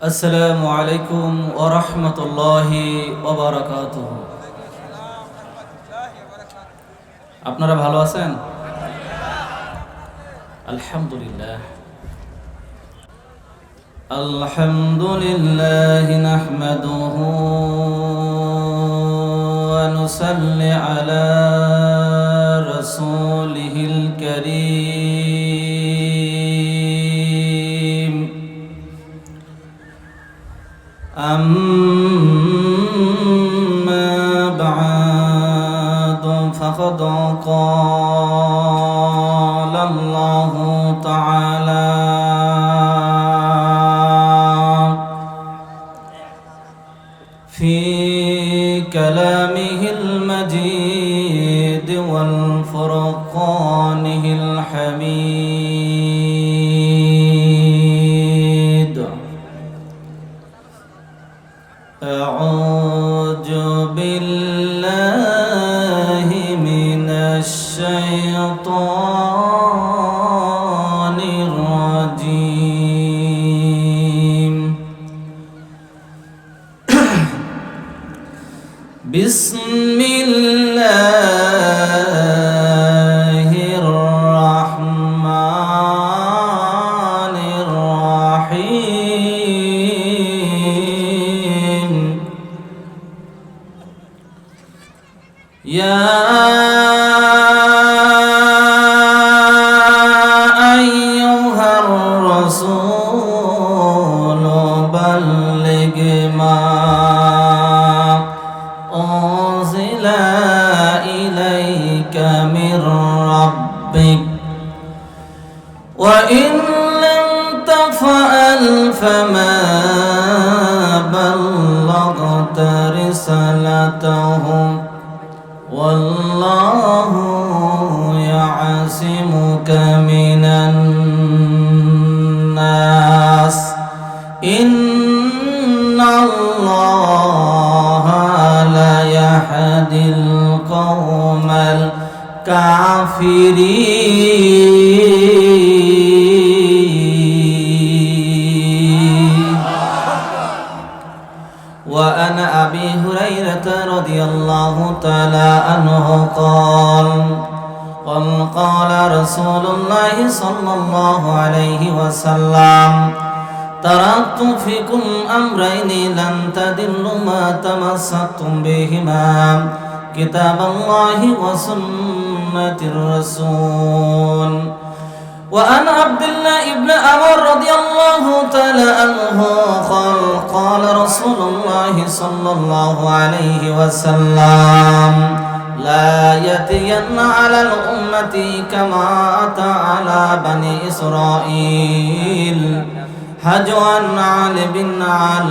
আসসালামু আলাইকুম ওয়া রাহমাতুল্লাহি ওয়া বারাকাতুহু। আপনারা ভালো আছেন? আলহামদুলিল্লাহ। আলহামদুলিল্লাহ নাহমাদুহু ওয়া নুসাল্লি আলা রাসূলিহিল কারীম। أما بعد فقد قال الله تعالى في كلامه المجيد والفرقانه الحميد: أعوذ بالله من الشيطان الرجيم. بسم الله الرحمن الرحيم. يا أيها الرسول بلغ ما أنزل إليك من ربك وإن لم تفعل فما بلغت رسالته والله يعصمك من الناس إن الله لا يهدي القوم الكافرين. وعن أبي هريرة رضي الله تعالى عنه قال رسول الله صلى الله عليه وسلم: تركت فيكم أمرين لن تضلوا ما تمسكتم بهما كتاب الله وسنة الرسول. وعن عبد الله بن عمر رضي الله تعالى عنه قال رسول الله صلى الله عليه وسلم: لا يأتين على الأمة كما أتى على بني إسرائيل هجوا عن بالنعل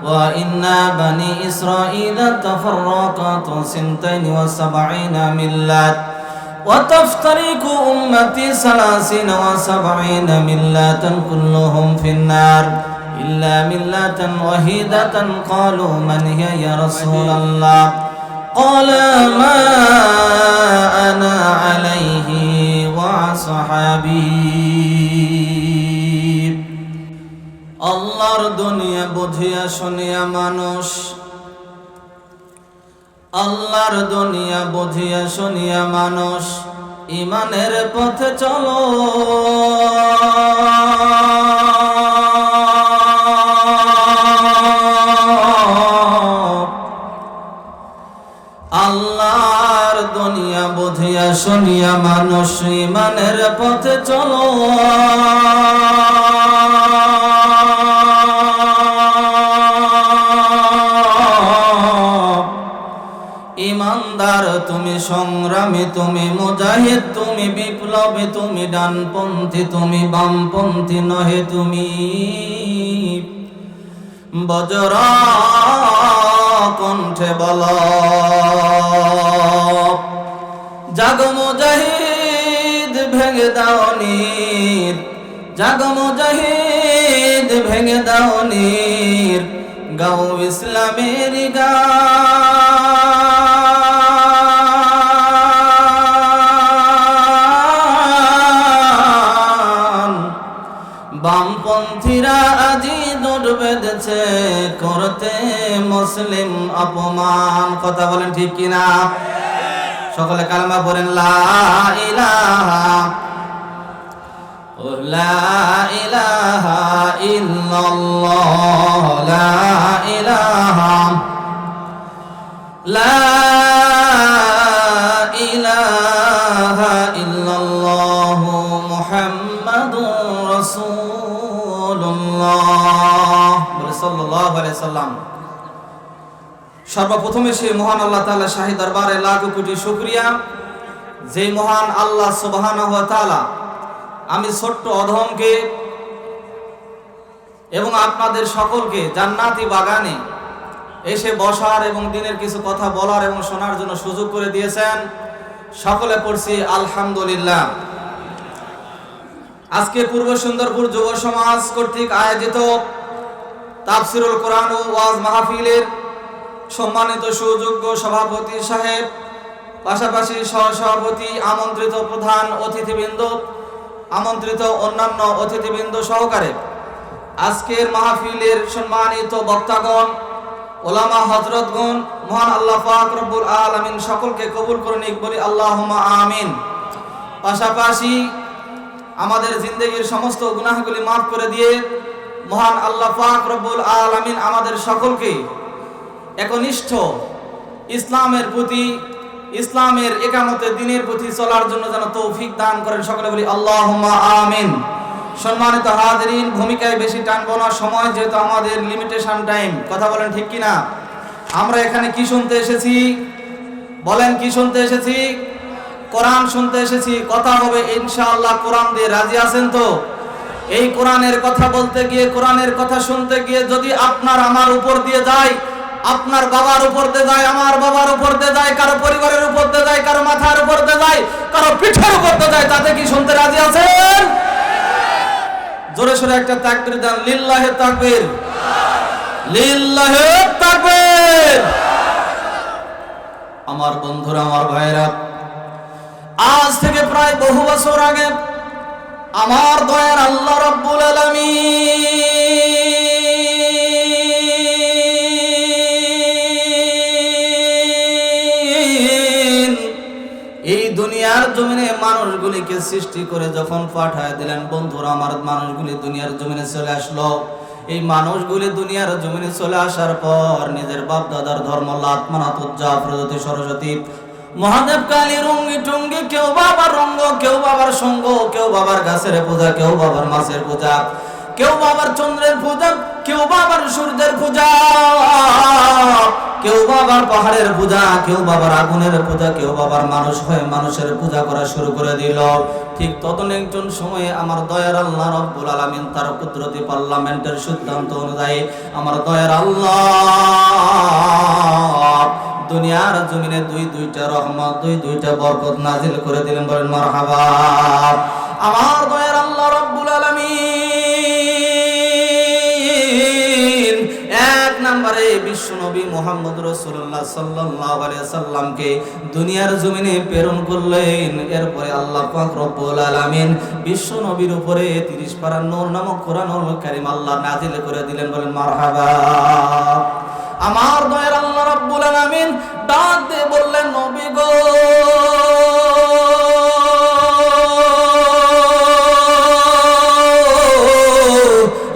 وإن بني إسرائيل تفرقت 72 ملة وتفترق أمتي 73 ملة كلهم في النار إلا ملة واحدة. قالوا من هي يا رسول الله؟ قال ما أنا عليه وصحابي. আল্লাহর দুনিয়া বুঝিয়া শুনিয়া মানুষ, আল্লাহর দুনিয়া বুঝিয়া শুনিয়া মানুষ ঈমানের পথে চলো। আল্লাহর দুনিয়া বুঝিয়া শুনিয়া মানুষ ঈমানের পথে চলো। ইমানদার তুমি, সংগ্রামী তুমি, মুজাহিদ তুমি, বিপ্লবী তুমি, ডানপন্থী তুমি, বামপন্থী নহে তুমি। বজ্র কণ্ঠে বল, জাগো মুজাহিদ ভেঙে দাও নীর, জাগো মুজাহিদ ভেঙে দাও নীর, গাও ইসলামের গান। বামপন্থীরা আজি দূর বেঁধেছে করতে মুসলিম অপমান। কথা বলেন ঠিক কিনা? সকলে কালেমা পড়েন লা ইলাহা লা ইলাহা ইল্লাল্লাহ লা ইলাহা লা ইলাহা ইল্লাল্লাহ মুহাম্মাদুর রাসূলুল্লাহ সাল্লাল্লাহু আলাইহি সাল্লাম। সর্বপ্রথমে সেই মহান আল্লাহ তাআলা শাহী দরবারে লাখ কোটি শুকরিয়া, যে মহান আল্লাহ সুবহানাহু ওয়া তাআলা আমি ছোট্ট অধমকে এবং আপনাদের সকলকে জান্নাতি বাগানে এসে বসার এবং দিনের কিছু কথা বলার এবং শোনার জন্য সুযোগ করে দিয়েছেন। সকলে পড়ছি আলহামদুলিল্লাহ। আজকে পূর্ব সুন্দরপুর যুব সমাজ কর্তৃক আয়োজিত তাফসিরুল কোরআন ও ওয়াজ মাহফিলের সম্মানিত সুযোগ্য সভাপতি সাহেব, পাশাপাশি সহসভাপতি, আমন্ত্রিত প্রধান অতিথিবৃন্দ, আমন্ত্রিত অন্যান্য অতিথিবৃন্দ সহকারে আজকের মাহফিলের সম্মানিত বক্তাগণ, ওলামা হযরতগণ, মহান আল্লাহ পাক রব্বুল আলামিন সকলকে কবুল করুন, বলি আল্লাহুম্মা আমিন। পাশাপাশি আমাদের জিন্দেগির সমস্ত গুনাহগুলি মাফ করে দিয়ে মহান আল্লাহ পাক রব্বুল আলামিন আমাদের সকলকে একনিষ্ঠ ইসলামের প্রতি, ইসলামের একামতে দ্বীনের প্রতি চলার জন্য যেন তৌফিক দান করেন। সকলে বলি আল্লাহুম্মা আমিন। সম্মানিত হাজিরিন, ভূমিকায় বেশি টানবো না, সময় যেহেতু আমাদের লিমিটেশন টাইম। কথা বলেন ঠিক কিনা? আমরা এখানে কি শুনতে এসেছি? বলেন কি শুনতে এসেছি? কোরআন শুনতে এসেছি। কথা হবে ইনশাআল্লাহ কোরআন দিয়ে। রাজি আছেন তো? এই কোরআনের কথা বলতে গিয়ে, কোরআনের কথা শুনতে গিয়ে যদি আপনার আমার উপর দিয়ে যায়, আপনার বাবার উপর দিয়ে যায়, আমার বাবার উপর দিয়ে যায়, কারো পরিবারের উপর দিয়ে যায়, কারো মাথার উপর দিয়ে যায়, কারো পিঠের উপর দিয়ে যায়, তাতে কি শুনতে রাজি আছেন? জোরে সোরে একটা তাকবীর দেন। লিল্লাহি তাকবীর, লিল্লাহি তাকবীর। আমার বন্ধুরা, আমার ভাইরা, আজ থেকে প্রায় বহু বছর আগে আমার দয়ার আল্লাহ রাব্বুল আলামিন এই দুনিয়ার জমিনে মানুষগুলিকে সৃষ্টি করে যখন পাঠায় দিলেন, বন্ধুরা আমার, মানুষগুলি দুনিয়ার জমিনে চলে আসলো। এই মানুষগুলি দুনিয়ার জমিনে চলে আসার পর নিজের বাপ দাদার ধর্ম, লাত মানাত উজ্জা প্রজাতি সরস্বতী মহাদেব কালী রঙ্গি টঙ্গি, কেউ বাবার রঙ্গ, কেউ বাবার সঙ্গ, কেউ বাবার গাছের পূজা, কেউ বাবার মাছের পূজা, কেউ বাবার চন্দ্রের পূজা, কেউ বাবার সূর্যের পূজা, কেউ বাবার পাহাড়ের পূজা, কেউ বাবার আগুনের পূজা, কেউ বাবার মানুষ হয়ে মানুষের পূজা করা শুরু করে দিল। ঠিক তখন একজন সময়ে আমার দয়ার আল্লাহ রব্বুল আলামিন তার কুদরতি পার্লামেন্টের সিদ্ধান্ত অনুযায়ী আমার দয়ার আল্লাহ দুনিয়ার জমিনে দুইটা রহমত, দুইটা বরকত নাজিল করে দিলেন। বলেন মারহাবা। আমার দয়ার আল্লাহ রব্বুল আলামিন এক নম্বরে বিশ্ব নবী মুহাম্মদ রাসূলুল্লাহ সাল্লাল্লাহু আলাইহি সাল্লামকে দুনিয়ার জমিনে প্রেরণ করলেন। এরপরে আল্লাহ পাক রব্বুল আলামিন বিশ্ব নবীর উপরে 30 পারা নূর নামক কোরআনুল কারীম আল্লাহ নাজিল করে দিলেন। বলেন মারহাবা। আমার দয়ার আল্লাহ রাব্বুল আলামিন ডাক দিয়ে বললেন, নবী গো,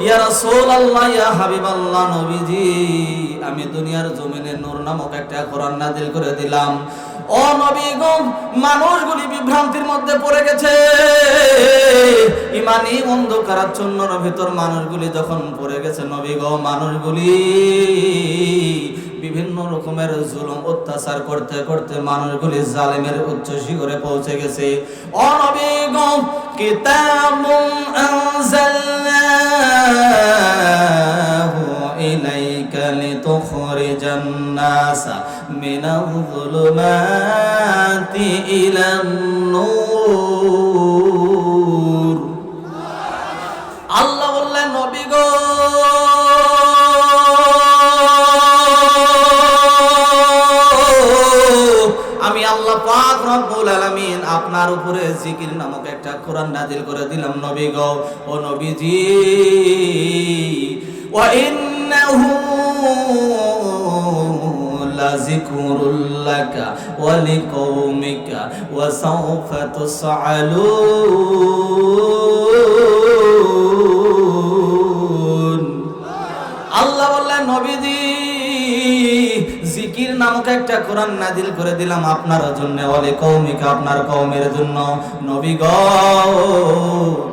ইয়া রাসূলুল্লাহ, ইয়া হাবিবাল্লাহ, নবীজি, আমি দুনিয়ার জমিনে নূর নামক একটা কোরআন নাজিল করে দিলাম। ও নবী গো, মানুষগুলি বিভ্রান্তির মধ্যে পড়ে গেছে। ইমানি অন্ধকারাচ্ছন্নর ভিতর মানুষগুলি যখন পড়ে গেছে, নবী গো, মানুষগুলি বিভিন্ন রকমের জুলুম অত্যাচার করতে করতে মানুষগুলি জালেমের উচ্চ শিখরে পৌঁছে গেছে। ও নবী গো, কিতাবুন আনজালনাহু ইলাইকা লিতুখরিজান নাসা মিনাল যুলুমাতি ইলান নূর। আল্লাহ বললেন, নবী গো, আমি আল্লাহ পাক রব্বুল আলামিন আপনার উপরে জিকির নামক একটা কোরআন নাজিল করে দিলাম। নবী গো, ও নবীজি, ওয়া ইন্নাহু লাযিকরুল লাকা ওয়া লিকওমিকা ওয়া সাওফা তুসআলুন। আল্লাহ বললেন, নবীজি জিকির নামক একটা কোরআন নাযিল করে দিলাম আপনার জন্য, ওয়ালি কওমিকা, আপনার কওমের জন্য। নবী গো,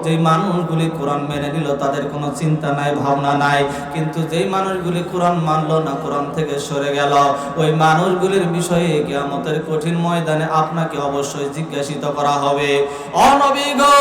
যে মানুষগুলি কোরআন মেনে নিল তাদের কোনো চিন্তা নাই, ভাবনা নাই, কিন্তু যেই মানুষগুলি কোরআন মানলো না, কোরআন থেকে সরে গেল, ওই মানুষগুলির বিষয়ে কিয়ামতের কঠিন ময়দানে আপনাকে অবশ্যই জিজ্ঞাসিত করা হবে। ও নবী গো,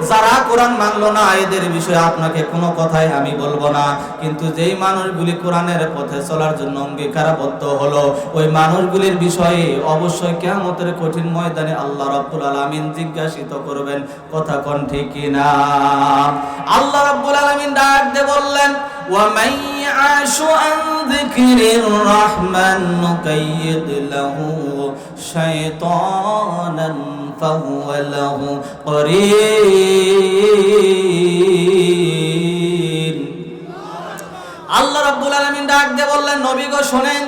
যারা কোরআন মানলো না এদের বিষয়ে আপনাকে কোনো কথাই আমি বলবো না, কিন্তু যেই মানুষগুলি কোরআনের পথে চলার জন্য অঙ্গীকারবদ্ধ হলো, ওই মানুষগুলির বিষয়ে অবশ্যই কিয়ামতের কঠিন ময়দানে আল্লাহ রাব্বুল আলামিন জিজ্ঞাসিত করবেন। কথা কোন ঠিক কিনা? আল্লাহ রাব্বুল আলামিন ডাক দিয়ে বললেন, ওয়া মান ইয়াশু আন যিকরির রাহমান নুকাইয়িদ লাহু শাইতানান ফাহুয়া লাহু করিন। আল্লাহ রাব্বুল আলামিন ডাক দিয়ে বললেন, নবী গো শোনেন,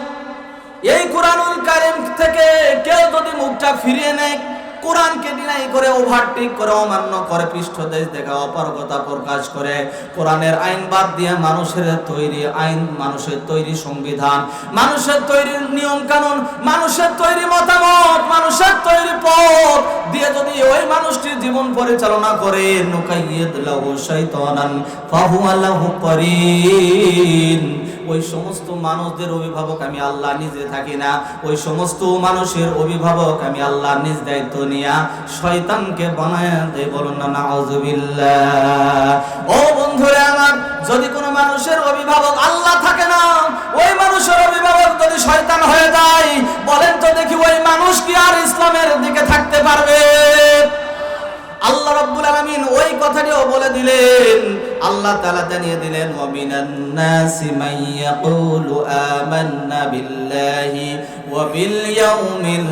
এই কোরআনুল কারীম থেকে কেউ যদি মুখটা ফিরিয়ে নেয়, কোরআনকে ডিনাই করে, ওভারটেক করে, অমান্য করে, পৃষ্ঠদেশ দেখা, অপারগতা প্রকাশ করে, কোরআনের আইন বাদ দিয়ে মানুষের তৈরি আইন, মানুষের তৈরি সংবিধান, মানুষের তৈরি নিয়ম কানুন, মানুষের তৈরি মতামত, মানুষের তৈরি পথ দিয়ে যদি ওই মানুষটির জীবন পরিচালনা করে, নুকাইয়িদ লাহু শাইতানান ফাহুয়া লাহু করিন। ওই সমস্ত মানুষদের অভিভাবক আমি আল্লাহ নিজে থাকি না, ওই সমস্ত মানুষের অভিভাবক আমি আল্লাহ নিজ দায়িত্ব নিয়া শয়তানকে বানায় দেই। বলুন না নাউযুবিল্লাহ। ও বন্ধুরা আমার, যদি কোনো মানুষের অভিভাবক আল্লাহ থাকে না, ওই মানুষের অভিভাবক যদি শয়তান হয়ে যায়, বলেন তো দেখি ওই মানুষ কি আর ইসলামের দিকে থাকতে পারবে? আল্লাহ রাব্বুল আলামিন ওই কথাটিও বলে দিলেন। আল্লাহ তাআলা জানিয়ে দিলেন, ওয়া মিনান নাসি মান ইয়াকুলু আমান্না বিল্লাহি ওয়া বিল ইয়াউমিল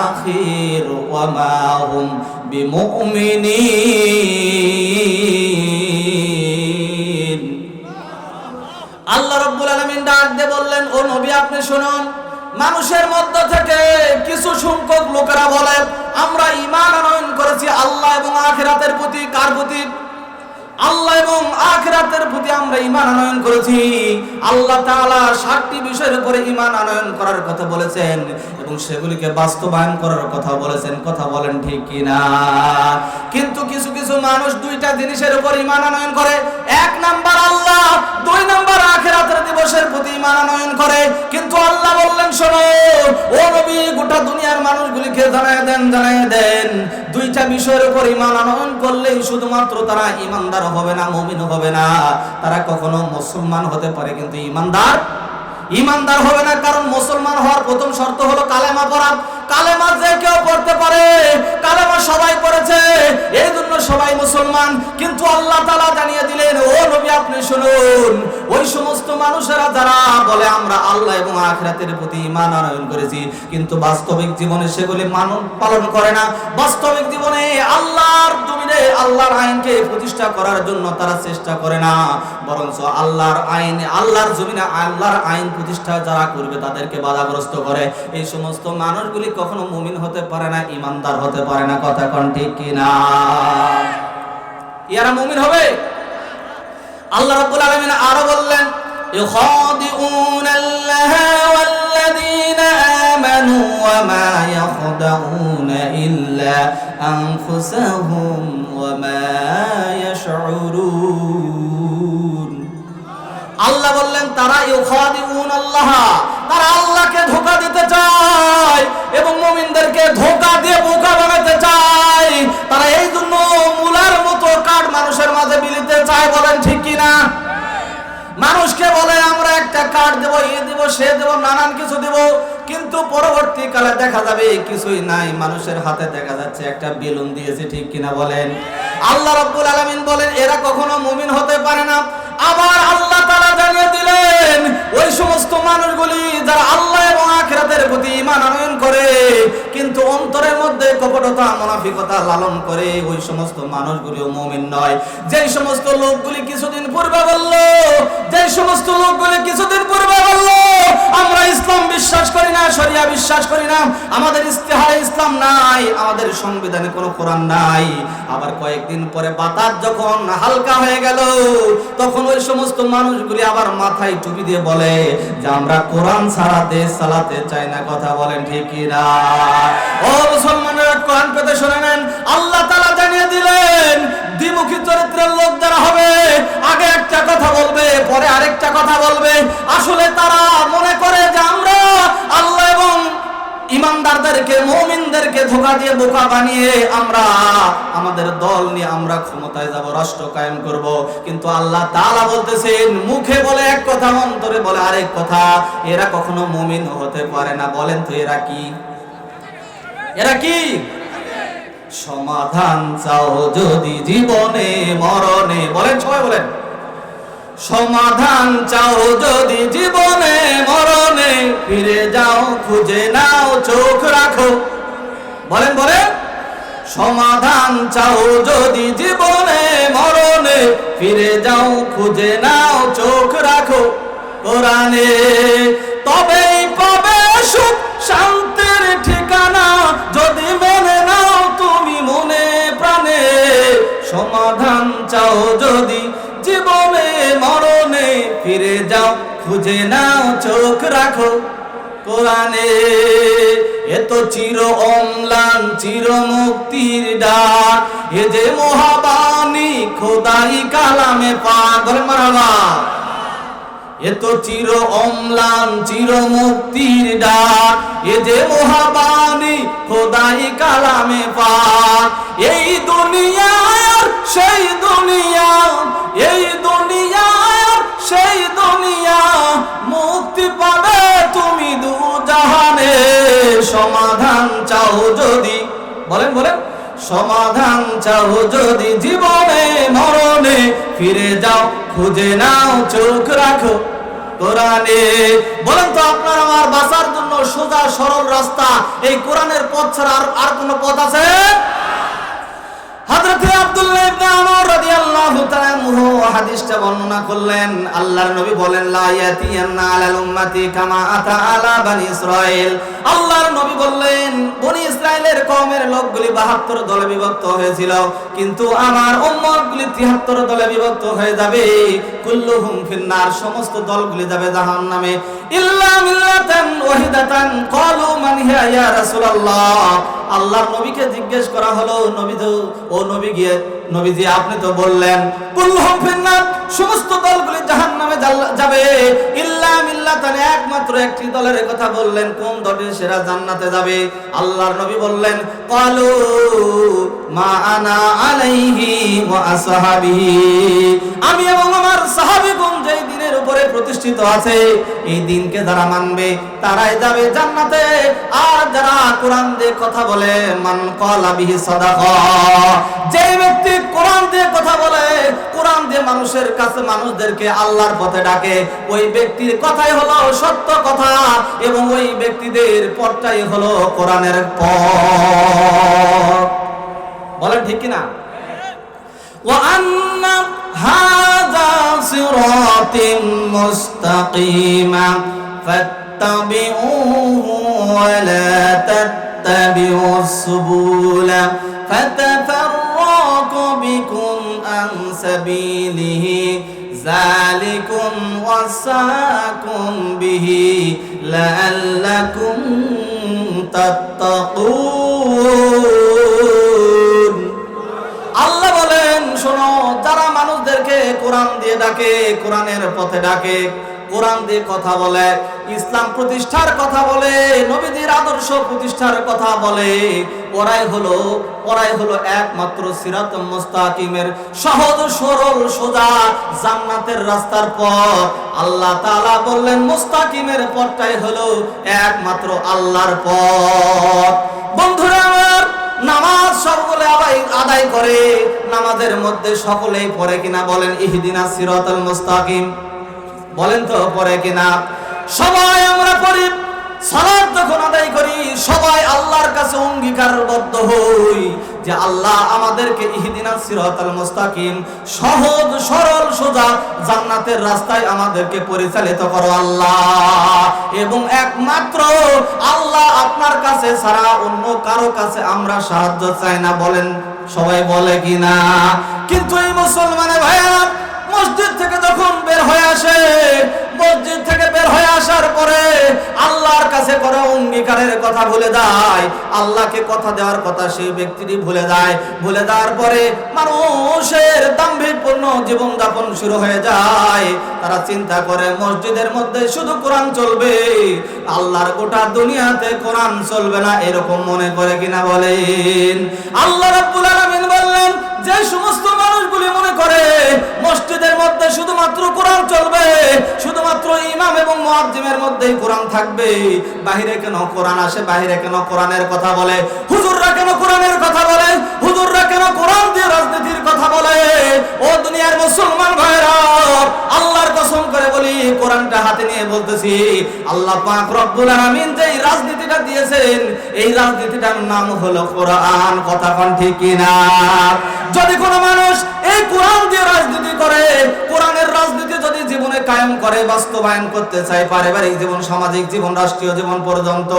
আখির ওয়া মা হুম বিমুমিনিন। আল্লাহ রাব্বুল আলামিন ডাক দিয়ে বললেন, ও নবী আপনি শুনুন, মানুষের মধ্য থেকে কিছু সংখ্যক লোকেরা বলে আমরা ঈমান আনয়ন করেছি আল্লাহ এবং আখিরাতের প্রতি। কার প্রতি? আল্লাহ এবং আখিরাতের প্রতি আমরা ঈমান আনয়ন করেছি। আল্লাহ তাআলা 7টি বিষয়ের উপরে ঈমান আনয়ন করার কথা বলেছেন এবং সেগুলিকে বাস্তবায়ন করার কথা বলেছেন। কথা বলেন ঠিক কি না? কিন্তু কিছু কিছু মানুষ 2টা জিনিসের উপর ঈমান আনয়ন করে। 1 নাম্বার আল্লাহ, 2 নাম্বার আখিরাতের দিবসের প্রতি ঈমান আনয়ন করে। কিন্তু আল্লাহ বললেন, শোনো ও নবী, গোটা দুনিয়ার মানুষগুলিকে জানায় দেন 2টা বিষয়ের উপর ঈমান আনয়ন করলেই শুধুমাত্র তারা ঈমানদার হবে না, মুমিন হবে না। তারা কখনো মুসলমান হতে পারে কিন্তু ঈমানদার হবে না। কারণ মুসলমান হওয়ার প্রথম শর্ত হলো কালেমা পড়া। কালেমা যে কেউ পড়তে পারে, কালেমা সবাই পড়েছে, এই জন্য সবাই মুসলমান। কিন্তু আল্লাহ তাআলা জানিয়ে দিলেন, ও নবী আপনি শুনুন, ওই সমস্ত মানুষেরা যারা বলে আমরা আল্লাহ এবং আখিরাতের প্রতি ঈমান আনয়ন করেছি, কিন্তু বাস্তবিক জীবনে সেগুলি পালন করে না। বাস্তবিক জীবনে আল্লাহর জমিনে আল্লাহর আইনকে প্রতিষ্ঠা করার জন্য তারা চেষ্টা করে না, বরঞ্চ আল্লাহর আইন, আল্লাহর জমিনে আল্লাহর আইন প্রতিষ্ঠা যারা করবে তাদেরকে বাধাগ্রস্ত করে। এই সমস্ত মানুষগুলি কখনো মুমিন হতে পারে না, ঈমানদার হতে পারে না। কথা কোন ঠিক কিনা? এরা মুমিন হবে? আল্লাহ রাব্বুল আলামিন আরো বললেন, ইউখাদিউনাল্লাহা ওয়াল্লাযীনা আমানু ওয়া মা ইয়াখদাউনা ইল্লা আনফুসাহুম ওয়া মা ইয়াশউরুন। আল্লাহ বললেন, তারা ইউখাদিউনাল্লাহ, তারা আল্লাহকে ধোঁকা দিতে চায় এবং মুমিনদেরকে ধোঁকা দিয়ে বোকা বানাতে চায়। তারা এই জন্য মুলার মতো কাঠ মানুষের মাঝে বিলিতে চায়। বলেন ঠিক কিনা? মানুষকে বলে আমরা একটা কার্ড দেব, দেব, সে দেব, নানান কিছু দেব, কিন্তু পরবর্তীকালে দেখা যাবে কিছুই নাই। মানুষের হাতে দেখা যাচ্ছে একটা বেলুন দিয়েছে। ঠিক কিনা বলেন? আল্লাহ রাব্বুল আলামিন বলেন এরা কখনো মুমিন হতে পারে না। আবার আল্লাহ তাআলা জানিয়ে দিলেন, ওই সমস্ত মানুষগুলি যারা আল্লাহ এবং আখিরাতের প্রতি ঈমান আনয়ন করে কিন্তু অন্তরের মধ্যে কপটতা মুনাফিকতা লালন করে ওই সমস্ত মানুষগুলো মুমিন নয়। যে সমস্ত লোকগুলি কিছুদিন পূর্বে বলল, আমরা ইসলাম বিশ্বাস করি না, শরিয়া বিশ্বাস করি না, আমাদের ইস্তেহারে ইসলাম নাই, আমাদের সংবিধানে কোনো কোরআন নাই। আবার কয়েকদিন পরে বাতাস যখন হালকা হয়ে গেল, তখন ওই সমস্ত মানুষগুলি আবার মাথায় টুপি দিয়ে বলে যে আমরা কোরআন ছাড়া দেশ চালাতে চাই না। কথা বলেন ঠিক কি না? ও মুসলমানেরা, কোরআন পেতে শুনে নেন। আল্লাহ তাআলা জানিয়ে দিলেন দ্বিমুখী চরিত্রের লোক যারা হবে, আগে একটা কথা বলবে, পরে আরেকটা কথা বলবে। আসলে তারা মনে করে যে আমরা আল্লাহ এবং ইমানদারদেরকে, মুমিনদেরকে ধোঁকা দিয়ে বোকা বানিয়ে আমরা আমাদের দল নিয়ে আমরা ক্ষমতায় যাব, রাষ্ট্র কায়েম করব। কিন্তু আল্লাহ তাআলা বলতেছেন মুখে বলে এক কথা, অন্তরে বলে আরেক কথা। এরা কখনো মুমিন হতে পারে না। বলেন তো এরা কি? এরা কি? সমাধান চাও যদি জীবনে মরণে, বলেন সবাই বলেন, সমাধান চাও যদি জীবনে মরণে, ফিরে যাও খুঁজে নাও চোখ রাখো। বলেন বলেন, সমাধান চাও যদি জীবনে মরণে, ফিরে যাও খুঁজে নাও চোখ রাখো কোরআনে। তবেই পাবে সুখ শান্তির ঠিকানা, যদি মেনে নাও তুমি মনে প্রাণে। সমাধান চাও যদি জীবনে মরণে, ফিরে যাও খুঁজে নাও চোখ রাখো কোরআনে। এ তো চির অম্লান চির মুক্তির ডাক, এ যে মহাবাণী খোদাই কালামে পাক। বলেন মারহাবা। এ তো চির অম্লান চির মুক্তির ডাক, এ যে মহাবাণী খোদাই কালামে পাক। এই দুনিয়া আর সেই দুনিয়া, এই দুনিয়া আর সেই দুনিয়া, মুক্তি পাবে তুমি দু জাহানে। সমাধান চাও যদি, বলেন বলেন, সমাধান চাও যদি জীবনে মরণে, ফিরে যাও খুঁজে নাও চোখ রাখো কোরআনে। বলেন তো আপনার আমার বাঁচার জন্য সোজা সরল রাস্তা এই কোরআনের পথ ছাড়া আর কোনো পথ আছে? হযরত আব্দুল্লাহ ইবনে আমর রাদিয়াল্লাহু তাআলা আনহু হাদিসটা বর্ণনা করলেন। আল্লাহর নবী বলেন লা ইয়াতিয়ান্না আলাল উম্মতি কামা আতা আলা বনি ইসরাইল। আল্লাহর নবী বললেন বনি ইসরাইলের কওমের লোকগুলি 72 দলে বিভক্ত হয়েছিল, কিন্তু আমার উম্মতগুলি 73 দলে বিভক্ত হয়ে যাবে। কুল্লুহুম ফিন্নার, সমস্ত দলগুলি যাবে জাহান্নামে। ইল্লা মিল্লাতান ওয়াহিদাতান ক্বালু মান হিয়া ইয়া রাসূলুল্লাহ। আল্লাহর নবীকে জিজ্ঞেস করা হলো, নবীজি আপনি তো বললেন কুল্লুহুম ফিন্নার, সমস্ত দলগুলি জাহান্নামে যাবে। ইল্লা মিল্লাতান, একমাত্র একটি দলের কথা বললেন, কোন দলটি সেরা জান্নাতে যাবে? আল্লাহর নবী বললেন ক্বালু মা আনা আলাইহি ওয়া আসহাবিহি, আমি এবং আমার সাহাবীগণ যেই দিনের উপরে প্রতিষ্ঠিত আছে, এই দিনকে যারা মানবে তারাই যাবে জান্নাতে। আর যারা কোরআন দিয়ে কথা বলে, মান ক্বালা বিহি সাদাকা, যে ব্যক্তি কোরআন দিয়ে কথা বলে, কোরআন দিয়ে মানুষের কাছে মানুষদেরকে আল্লাহর পথে ডাকে, ওই ব্যক্তির কথাই হলো সত্য কথা, এবং ওই ব্যক্তিদের পথটাই হলো কোরআনের পথ। বলেন ঠিক কিনা? ওয়া আন্না হাযা সিরাতিন মুস্তাকিমা ফাত্তাবিউহু ওয়া লা তাত্তাবিউস সুবুলা ফাতাফাররাকু বিকুম আন সাবিলিহি যালিকুম ওয়াসাকুম বিহি লাআল্লাকুম তাত্তাকুন। আল্লাহ বলেন শোনো, যারা মানুষদেরকে কোরআন দিয়ে ডাকে, কোরআনের পথে ডাকে, কোরআন দিয়ে কথা বলে, ইসলাম প্রতিষ্ঠার কথা বলে, নবীদের আদর্শ প্রতিষ্ঠার কথা বলে, ওরাই হলো একমাত্র সিরাতুল মুস্তাকিমের সহজ সরল সোজা জান্নাতের রাস্তার পথ। আল্লাহ তাআলা বললেন মুস্তাকিমের পথটাই হলো একমাত্র আল্লাহর পথ। বন্ধুরা আমার, নামাজ সকলে আদায় করে, নামাজের মধ্যে সকলেই পড়ে কিনা? বলেন ইহদিনাস সিরাতাল মুস্তাকিম, বলেন তো পড়ে কিনা? সবাই আমরা পড়ি, সালাত যখন আদায় করি সবাই আল্লাহর কাছে অঙ্গীকারবদ্ধ হই যে আল্লাহ আমাদেরকে ইহদিনাস সিরাতাল মুস্তাকিম, সহজ সরল সোজা জান্নাতের রাস্তায় আমাদেরকে পরিচালিত করো আল্লাহ। এবং একমাত্র আল্লাহ আপনার কাছে ছাড়া অন্য কারো কাছে আমরা সাহায্য চাই না, বলেন সবাই বলে কিনা? কিন্তু এই মুসলমানের ভাইয়া মসজিদ থেকে যখন বের হয়ে আসে, মসজিদ থেকে বের হয়ে আসার পরে আল্লাহর কাছে করা অঙ্গীকারের কথা ভুলে যায়, আল্লাহকে কথা দেওয়ার কথা সেই ব্যক্তিটি ভুলে যায়। ভুলে যাওয়ার পরে মানুষের দাম্ভিকপূর্ণ জীবনযাপন শুরু হয়ে যায়। তারা চিন্তা করে মসজিদের মধ্যে শুধু কোরআন চলবে, আল্লাহর গোটা দুনিয়াতে কোরআন চলবে না, এরকম মনে করে কিনা বলেন? আল্লাহ রাব্বুল আলামিন বললেন যে সমস্ত মানুষগুলি মনে করে মসজিদের মধ্যে শুধুমাত্র কোরআন চলবে, শুধুমাত্র ইমাম এবং মুয়াজ্জিমের মধ্যেই কোরআন থাকবে, বাহিরে কেন কোরআন আসে, বাহিরে কেন কোরআনের কথা বলে, হুজুররা কেন কোরআনের কথা বলে, হুজুররা কেন কোরআন দিয়ে রাজনীতির কথা বলে? ও দুনিয়ার মুসলমান ভাইরা, আল্লাহর কসম করে বলি, কোরআনটা হাতে নিয়ে বলতেছি, আল্লাহ পাক রব্বুল আলামিন যে রাজনীতিটা দিয়েছেন, এই রাজনীতিটার নাম হলো কোরআন। কথা কোন ঠিক কিনা? যদি কোনো মানুষ এই কোরআন দিয়ে রাজনীতি করে, কোরআনের রাজনীতি যদি জীবনে কায়েম করে, বাস্তবায়ন করতে চায়, পারিবারিক জীবন, সামাজিক জীবন, রাষ্ট্রীয় জীবন পর্যন্ত,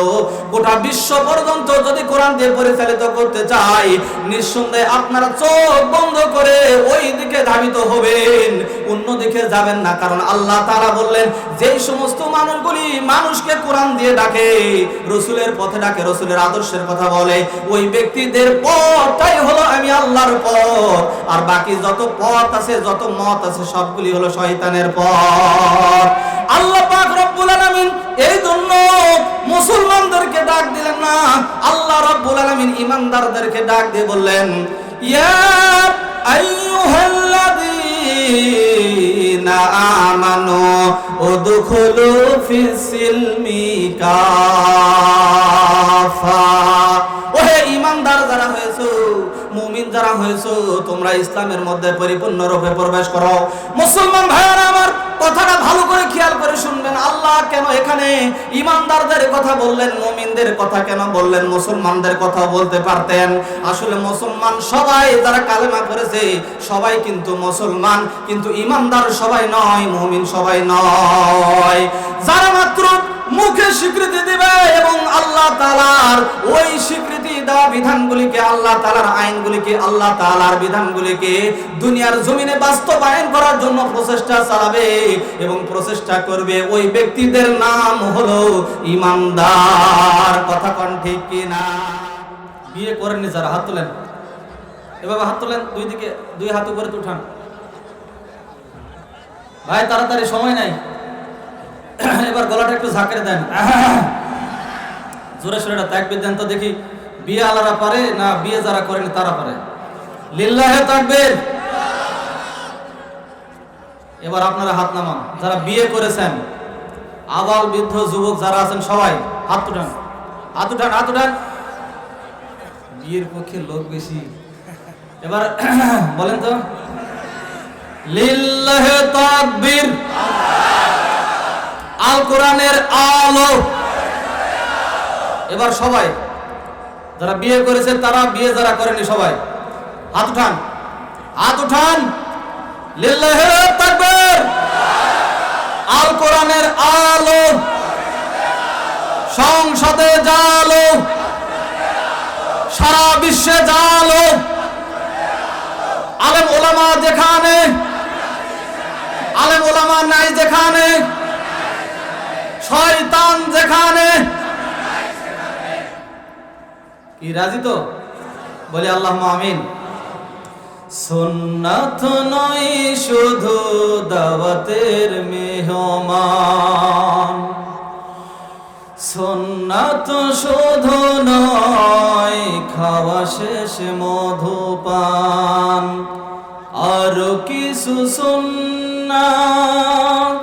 গোটা বিশ্ব পর্যন্ত যদি কোরআন দিয়ে পরিচালিত করতে চায়, নিঃসন্দেহে আপনারা চোখ বন্ধ করে ওই দিকে ধাবিত হবেন, অন্য দিকে যাবেন না। কারণ আল্লাহ তাআলা বললেন যেই সমস্ত মানুষগুলি মানুষকে কোরআন দিয়ে ডাকে, রসুলের পথে ডাকে, রসুলের আদর্শের কথা বলে, ওই ব্যক্তিদের পথটাই হলো আমি আল্লাহর পথ। আর বাকি যত পথ আছে, যত মত আছে, সবগুলি হলো শয়তানের পথ। আল্লাহ পাক রব্বুল আলামিন এই জন্য মুসলমানদেরকে ডাক দিলেন না, আল্লাহ রব্বুল আলামিন ঈমানদারদেরকে ডাক দিয়ে বললেন, ইয়া আইয়ুহাল্লাযীনা আমানু উদখুলু ফিস-সিলমি কাফা। ওহে ঈমানদার যারা হয়েছো, মুমিন যারা হয়েছো, তোমরা ইসলামের মধ্যে পরিপূর্ণ রূপে প্রবেশ করো। মুসলমান ভাইরা আমার, কথাটা ভালো করে খেয়াল করে শুনবেন। আল্লাহ কেন এখানে ঈমানদারদের কথা বললেন, মুমিনদের কথা কেন বললেন? মুসলমানদের কথা বলতে পারতেন। আসলে মুসলমান সবাই যারা কালেমা পড়েছে সবাই কিন্তু মুসলমান, কিন্তু ঈমানদার সবাই নয়, মুমিন সবাই নয়। যারা মাত্র মুখে স্বীকৃতি দিবে এবং আল্লাহ তাআলার ওই স্বীকৃতি দেওয়া বিধানগুলিকে, আল্লাহ তাআলার আইনগুলিকে, আল্লাহ তাআলার বিধানগুলিকে দুনিয়ার জমিনে বাস্তবায়ন করার জন্য প্রচেষ্টা চালাবে এবং প্রচেষ্টা করবে, ওই ব্যক্তিদের নাম হলো ঈমানদার। কথা কোন ঠিক কিনা? বিয়ে করেননি যারা, হাত তোলেন, এভাবে হাত তোলেন, দুই দিকে দুই হাত উপরে উঠান। ভাই তাড়াতাড়ি, সময় নাই, এবার গলাটা একটু ঝাঁকেরে দেন, জোরে সোরে তাকবীর দেন তো দেখি, বিয়ে আলারা পারে না বিয়ে যারা করেনি তারা পারে? লিল্লাহে তাকবীর। এবার আপনারা হাত নামান, যারা বিয়ে করেছেন, আবাল বৃদ্ধ যুবক যারা আছেন সবাই হাত উঠান, হাত উঠান, হাত উঠান। বিয়ের পক্ষে লোক বেশি। এবার বলেন তো, লিল্লাহে তাকবীর। আল কোরআনের আলো। এবার সবাই যারা বিয়ে করেছে তারা, বিয়ে যারা করেনি সবাই হাত উঠান, হাত উঠান। লিল্লাহে তাকবীর। আল কোরআনের আলো, সংসদে জালো, সারা বিশ্বে জালো, আলেম ওলামা যেখানে, আলেম ওলামা নাই যেখানে, শয়তান যেখানে। কি রাজি তো? বলি আল্লাহুম্মা আমিন। সুন্নাত নয় শুধু দাওয়াতের মেহমান, সুন্নাত শুধু নয় খাওয়া শেষ মধুপান, আরো কিছু সুন্নাত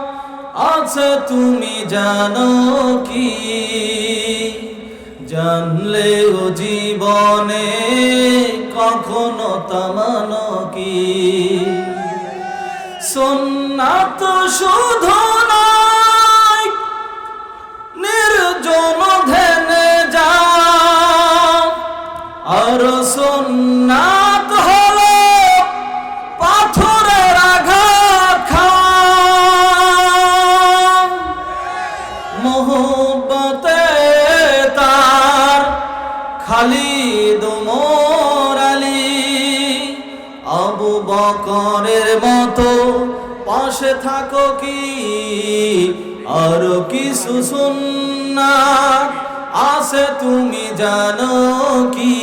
আছে তুমি জানো কি? জানলেও জীবনে কখনো তামানো কি? সুন্নাত শুধু নয় নির্জন থাকো কি আরো কিছু সুন্নাত আছে তুমি জানো কি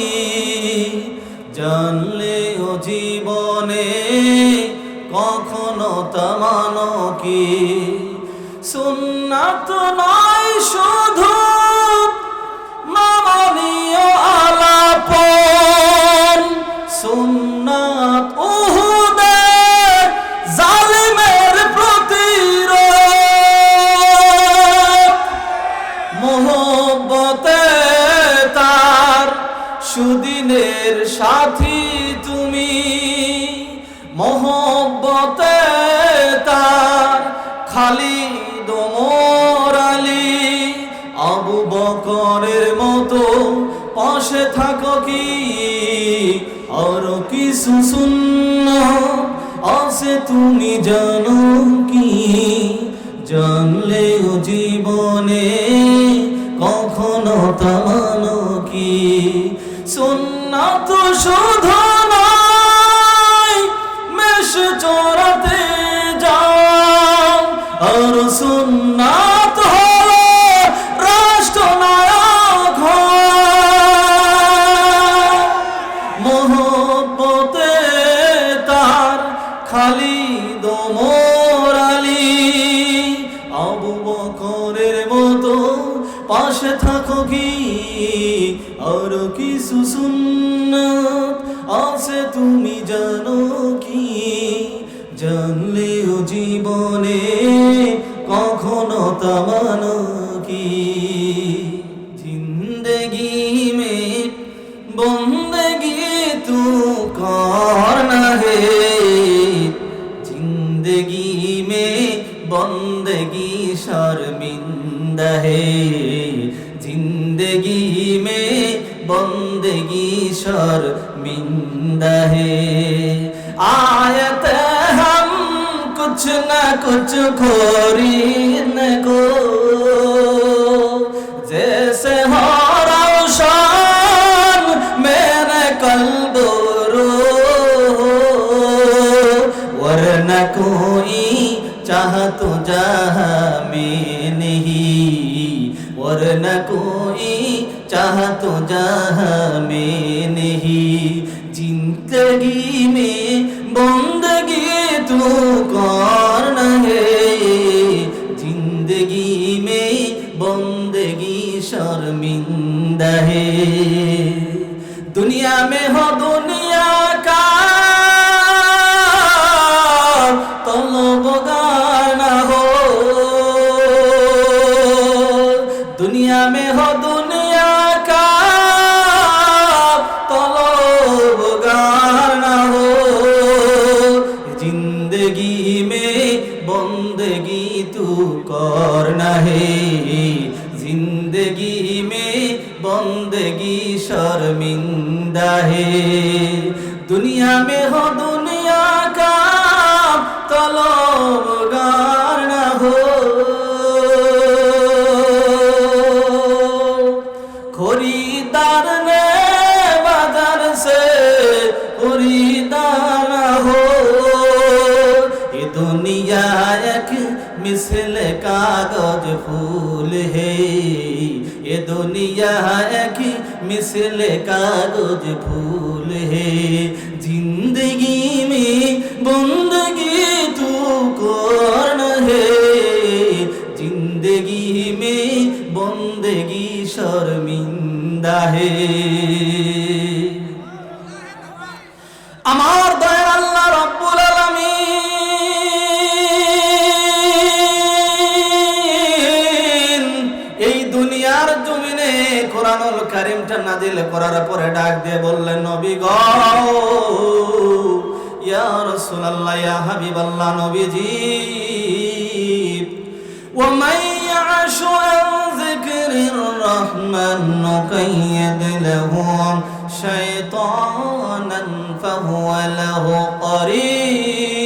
জানলেও জীবনে কখনো তা মানো কি সুন্নাত নয় শুধু মাননীয় আলাপন সুন্নাত উহুদের জালিমের প্রতিরোধ মোহব্বতে তার সুদিনের সাথী তুমি মোহব্বতে তার খালিদ ওমর আলী আবু বকরের মতো পাশে থাকো কি আর কিছু সুন্নাত আছে তুমি জানো কি জানলেও জীবনে কখনো তা মানো কি সুন্নাত শুধু নয় মেষ চোরাতে যাও আর সুন্নাত হলো রাষ্ট্রনায়ক মোহব্বতে তার খালিদ ওমর আলী আবু বকরের মতো পাশে থাকো কি আর কিছু সুন্নাত আছে তুমি জানো কি জানলেও জীবনে কখনো তা মানো কি জিন্দগি মে বন্দগি তু করনা হে জিন্দগি মে বন্দগি शर्मिंदा है जिंदगी में बंदगी शर्मिंदा है आयत हम कुछ न कुछ खरीद को जैसे हो रोशन मेरे कल्ब रो वरना कोई चाह तो जहाँ में नहीं वरना कोई चाह तो जहाँ में नहीं जिंदगी में बंदगी तू कौन है जिंदगी में बंदगी शर्मिंदा है दुनिया में हो दुनिया का दुनिया में हो दुनिया का तलबगार ना हो जिंदगी में बंदगी तू करना है जिंदगी में बंदगी शर्मिंदा है दुनिया में हो दुनिया का तलबगार ना हो खरीदार ने बाजार से खरीदार हो ये दुनिया एक मिसल कागज फूल है ये दुनिया एक मिसल कागज फूल है जिंदगी में बंदगी तू कौन है जिंदगी में बंदगी शर्मिंदा है আমার দয়ার আল্লাহ রাব্বুল আলামিন এই দুনিয়ার জমিনে কোরআনুল কারীমটা নাযিল করার পরে ডাক দিয়ে বললেন নবী গো ইয়া রাসূলুল্লাহ ইয়া হাবিবাল্লাহ নবীজি ওয়া মান ইয়াশু আন যিকরির রহমান নুকাইয়িদ লাহু শাইতানান ফাহুয়া লাহু করিন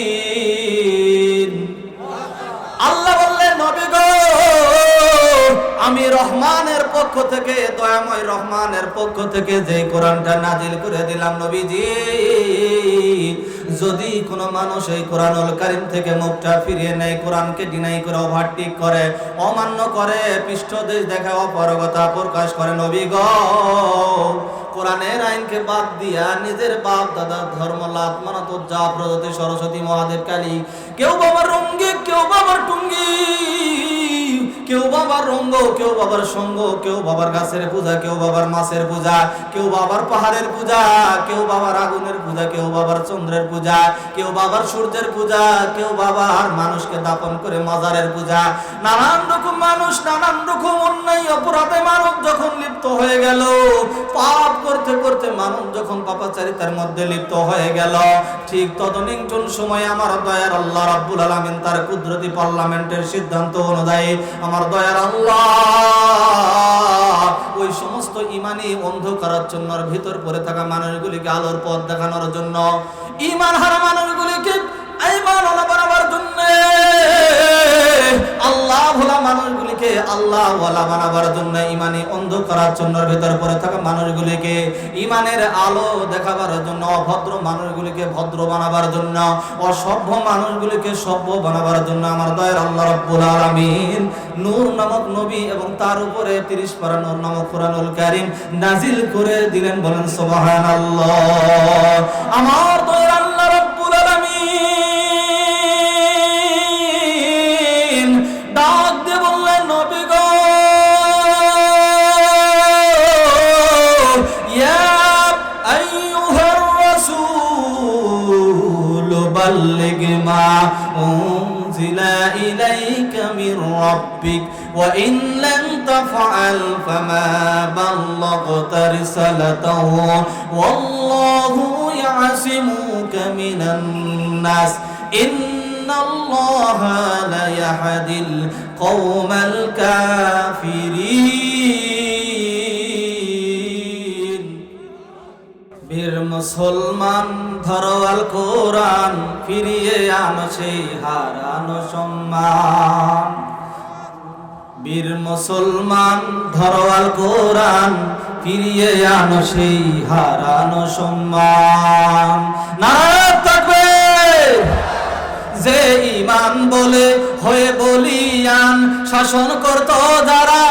আল্লাহ বললেন নবী গো আমি রহমানের পক্ষ থেকে দয়াময় রহমানের পক্ষ থেকে যে কোরআনটা নাজিল করে দিলাম নবীজি যদি কোনো মানুষ এই কোরআনুল কারীম থেকে মুখটা ফিরিয়ে নেয়, কোরআনকে ডিনাই করে, ওভারটেক করে, অমান্য করে, পৃষ্ঠদেশ দেখায়, অপারগতা প্রকাশ করে, নবী গো কোরআনের আইনকে বাদ দিয়া নিজের বাপ দাদার ধর্ম লাত মানত যা প্রজাতি সরস্বতী মহাদেব কালী, কেউ বাবার রঙ্গে, কেউ বাবার টুঙ্গি, কেউ বাবার রঙ্গ, কেউ বাবার সঙ্গ, কেউ বাবার গাছের পূজা, কেউ বাবার মাছের পূজা, কেউ বাবার পাহাড়ের পূজা, কেউ বাবার আগুনের পূজা, কেউ বাবার চন্দ্রের পূজা, কেউ বাবার সূর্যের পূজা, কেউ বাবার মানুষকে দাপন করে মাজারের পূজা। নানান রকম মানুষ, নানান রকম অন্যায় অপরাধে মানব যখন লিপ্ত হয়ে গেল, পাপ করতে করতে মানব যখন পাপাচারিতার মধ্যে লিপ্ত হয়ে গেল, ঠিক তদনীন্তন সময় আমার দয়ার আল্লাহ রাব্বুল আলামিন তার কুদরতি পার্লামেন্টের সিদ্ধান্ত অনুযায়ী আমার দয়ার আল্লাহ ওই সমস্ত ইমানি অন্ধকারাচ্ছন্নর ভিতর পড়ে থাকা মানুষগুলিকে আলোর পথ দেখানোর জন্য, ঈমান হারা মানুষগুলিকে ঈমান ওয়ালা বানাবার জন্য, আল্লাহ ভোলা মানুষগুলিকে আল্লাহ ওয়ালা বানাবার জন্য, ইমানি অন্ধকারাচ্ছন্নর ভিতর পড়ে থাকা মানুষগুলিকে ইমানের আলো দেখাবার জন্য, অভদ্র মানুষগুলিকে ভদ্র বানাবার জন্য, অসভ্য মানুষগুলিকে সভ্য বানাবার জন্য আমার দয়ার আল্লাহ রাব্বুল আলামিন নূর নামক নবী এবং তার উপরে 30 পারা নূর নামক কোরআনুল কারীম নাজিল করে দিলেন। বলেন সুবহানাল্লাহ। আমার দয়ার আল্লাহ রাব্বুল আলামিন ডাক দিয়ে বললেন, নবী গো ইয়া আইয়ুহার রাসূল বাল্লিগ মা উনজিলা ইলাইকা মির রাব্বিক ওয়া ইন লাম তাফআল ফামা বাল্লাগতা রিসালাতাহু ওয়াল্লাহু ইয়াসিমুকা মিনান নাস ইন্নাল্লাহা লা ইয়াহদিল কওমাল কাফিরিন। বীর মুসলমান ধরো আল কোরআন, ফিরিয়ে আনো সেই হারানো সম্মান। বীর মুসলমান ধরো আল কোরআন, ফিরিয়ে আনো সেই হারানো সম্মান। নারায়ে তাকবীর। যে ঈমান বলে হয়ে বলিয়ান শাসন করত যারা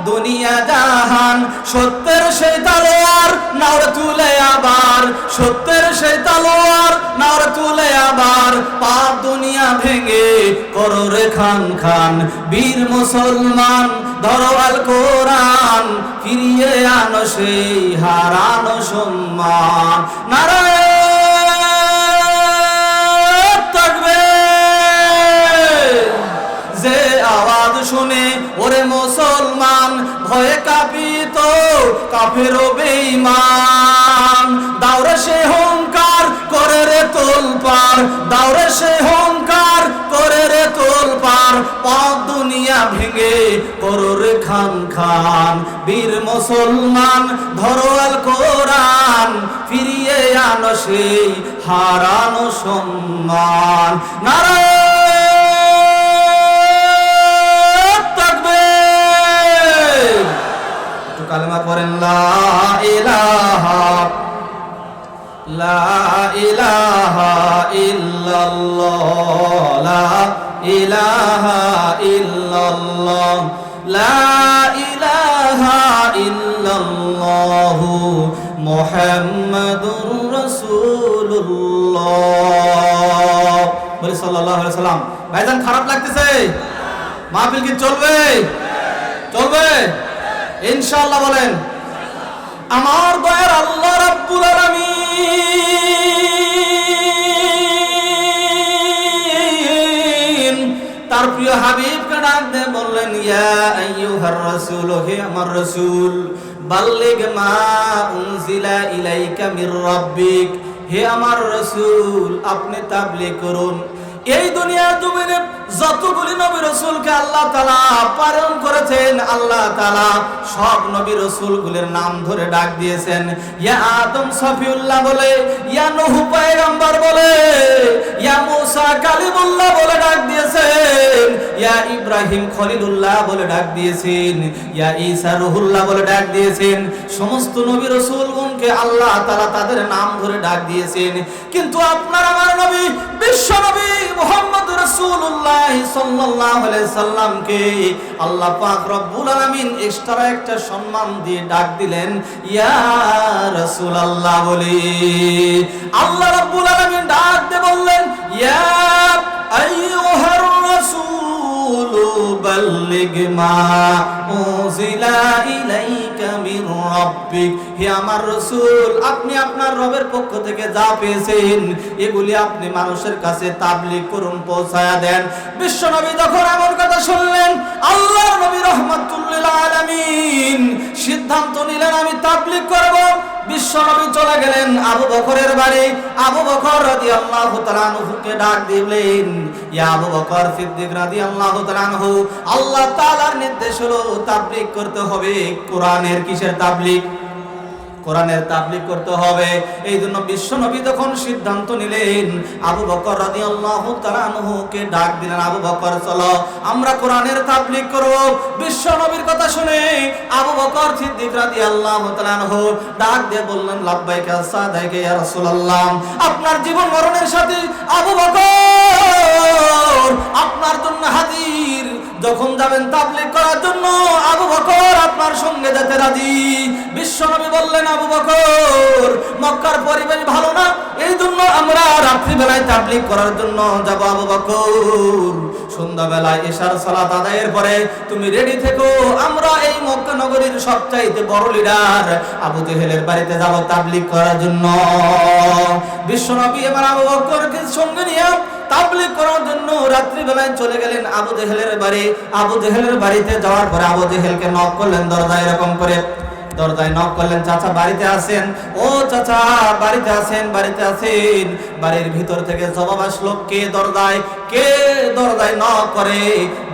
দুনিয়া জাহান, সত্যের সেই তালোয়ার নাওর তুলে আবার, সত্যের সেই তালোয়ার নাওর তুলে আবার, পাপ দুনিয়া ভেঙে করো রে খান খান। বীর মুসলমান ধরো আল কোরআন, ফিরিয়ে আনো সেই হারানো সম্মান। নারায়ে যে আওয়াজ শুনে ওরে মুসলমান ভয়ে কাঁপিত কাফের বেঈমান, দাওরে সে হুঙ্কার করে রে তোলপার, দাওরে সে হুঙ্কার করে রে তোলপার, পাপ দুনিয়া ভেঙে করো রে খান খান। বীর মুসলমান ধরো আল কোরআন, ফিরিয়ে আনো সেই হারানো সম্মান। নারায়ে কালেমা পড়েন, লা ইলাহা ইল্লাল্লাহ, লা ইলাহা ইল্লাল্লাহ, লা ইলাহা ইল্লাল্লাহ, মুহাম্মাদুর রাসূলুল্লাহ। বলি সাল্লাল্লাহু আলাইহি সাল্লাম। ভাইজান খারাপ লাগতেছে? মাহফিল কি চলবে? চলবে ইনশাআল্লাহ। বলেন আমার দয়ার আল্লাহ রাব্বুল আলামিন তার প্রিয় হাবিবকে ডাক দিয়ে বললেন, ইয়া আইয়ুহার রাসূল, হে আমার রাসূল, বাল্লিগ মা উনজিলা ইলাইকা মির রাব্বিক, হে আমার রাসূল আপনি তাবলীগ করুন। এই দুনিয়ার জমিনে যতগুলি নবী রাসূলকে যুগকে আল্লাহ তাআলা প্রেরণ করেছেন, আল্লাহ তাআলা সব নবী রাসূলগুলোর নাম ধরে ডাক দিয়েছেন। ইয়া আদম সফিউল্লাহ বলে, ইয়া নূহ পয়গম্বর বলে, ইয়া মূসা কালিমুল্লাহ বলে ডাক দিয়েছেন, ইয়া ইব্রাহিম খলিলুল্লাহ বলে ডাক দিয়েছেন, ইয়া ঈসা রুহুল্লাহ বলে ডাক দিয়েছেন। সমস্ত নবী রাসূলগণকে আল্লাহ তাআলা তাদের নাম ধরে ডাক দিয়েছেন। কিন্তু আপনার আমার নবী বিশ্ব নবী মুহাম্মদ রাসূলুল্লাহ সাল্লাল্লাহু আলাইহি সাল্লামকে আল্লাহ পাক রব্বুল আলামিন এক্সট্রা একটা সম্মান দিয়ে ডাক দিলেন ইয়া রাসূলুল্লাহ বলে। আল্লাহ রাব্বুল আলামিন ডাক দিয়ে বললেন ইয়া আইয়ুহার রাসূল বাল্লিগ মা উনজিলা ইলাইকা মির রাব্বিক। হে আমার রাসূল, আপনি আপনার রবের পক্ষ থেকে যা পেয়েছেন এগুলি আপনি মানুষের কাছে তাবলীগ করুন, পৌঁছায়া দেন। বিশ্ব নবী যখন এমন কথা শুনলেন, আল্লাহর নবী রাহমাতুল লিল আলামিন সিদ্ধান্ত নিলেন আমি তাবলীগ করব। বিশ্ব নবী চলে গেলেন আবু বকরের বাড়ি। আবু বকর রাদিয়াল্লাহু তাআলা আনহুকে ডাক দিলেন, ইয়া আবু বকর সিদ্দিক রাদিয়াল্লাহু তাআলা আনহু, আল্লাহ তাআলার নির্দেশ হলো তাবলীগ করতে হবে। কোরআনের কিসের তাবলীগ? কোরআনের তাবলীগ করতে হবে। এই জন্য বিশ্ব নবী যখন সিদ্ধান্ত নিলেন, আবু বকর রাদিয়াল্লাহু তাআলা আনহুকে ডাক দিলেন, আবু বকর চলো আমরা কোরআনের তাবলীগ করব। বিশ্ব নবীর কথা শুনে আবু বকর সিদ্দিক রাদিয়াল্লাহু তাআলা আনহু ডাক দিয়ে বললেন লাব্বাইকা সাদাইকা ইয়া রাসূলুল্লাহ, আপনার জীবন মরণের সাথে আবু বকর আপনার জন্য হাজির। যখন যাবেন তাবলীগ করার জন্য আবু বকর আপনার সঙ্গে যেতে রাজি। বিশ্ব নবী বললেন আবু বকর মক্কার পরিবেশ ভালো না, এই জন্য আমরা রাত্রি বেলায় তাবলীগ করার জন্য যাব। আবু বকর সন্ধ্যাবেলায় ইশার সালাত আদায়ের পরে তুমি রেডি থেকো, আমরা এই মক্কা নগরীর সবচাইতে বড় লিডার আবু জেহেলের বাড়িতে যাব তাবলীগ করার জন্য। বিশ্ব নবী এবার আবু বকরকে সঙ্গে নিয়ে তাবলীগ করার জন্য রাত্রি বেলায় চলে গেলেন আবু জেহেলের বাড়ি। আবু জেহেলের বাড়িতে যাওয়ার পরে আবু জেহেলকে নক করলেন দরজায়, এরকম করে দরজায় নক করলেন, চাচা বাড়িতে আছেন? ও চাচা বাড়িতে আছেন, বাড়িতে আছেন। বাড়ির ভিতর থেকে জবাব আসলো কে দরজায়, কে দরজায় নক করে?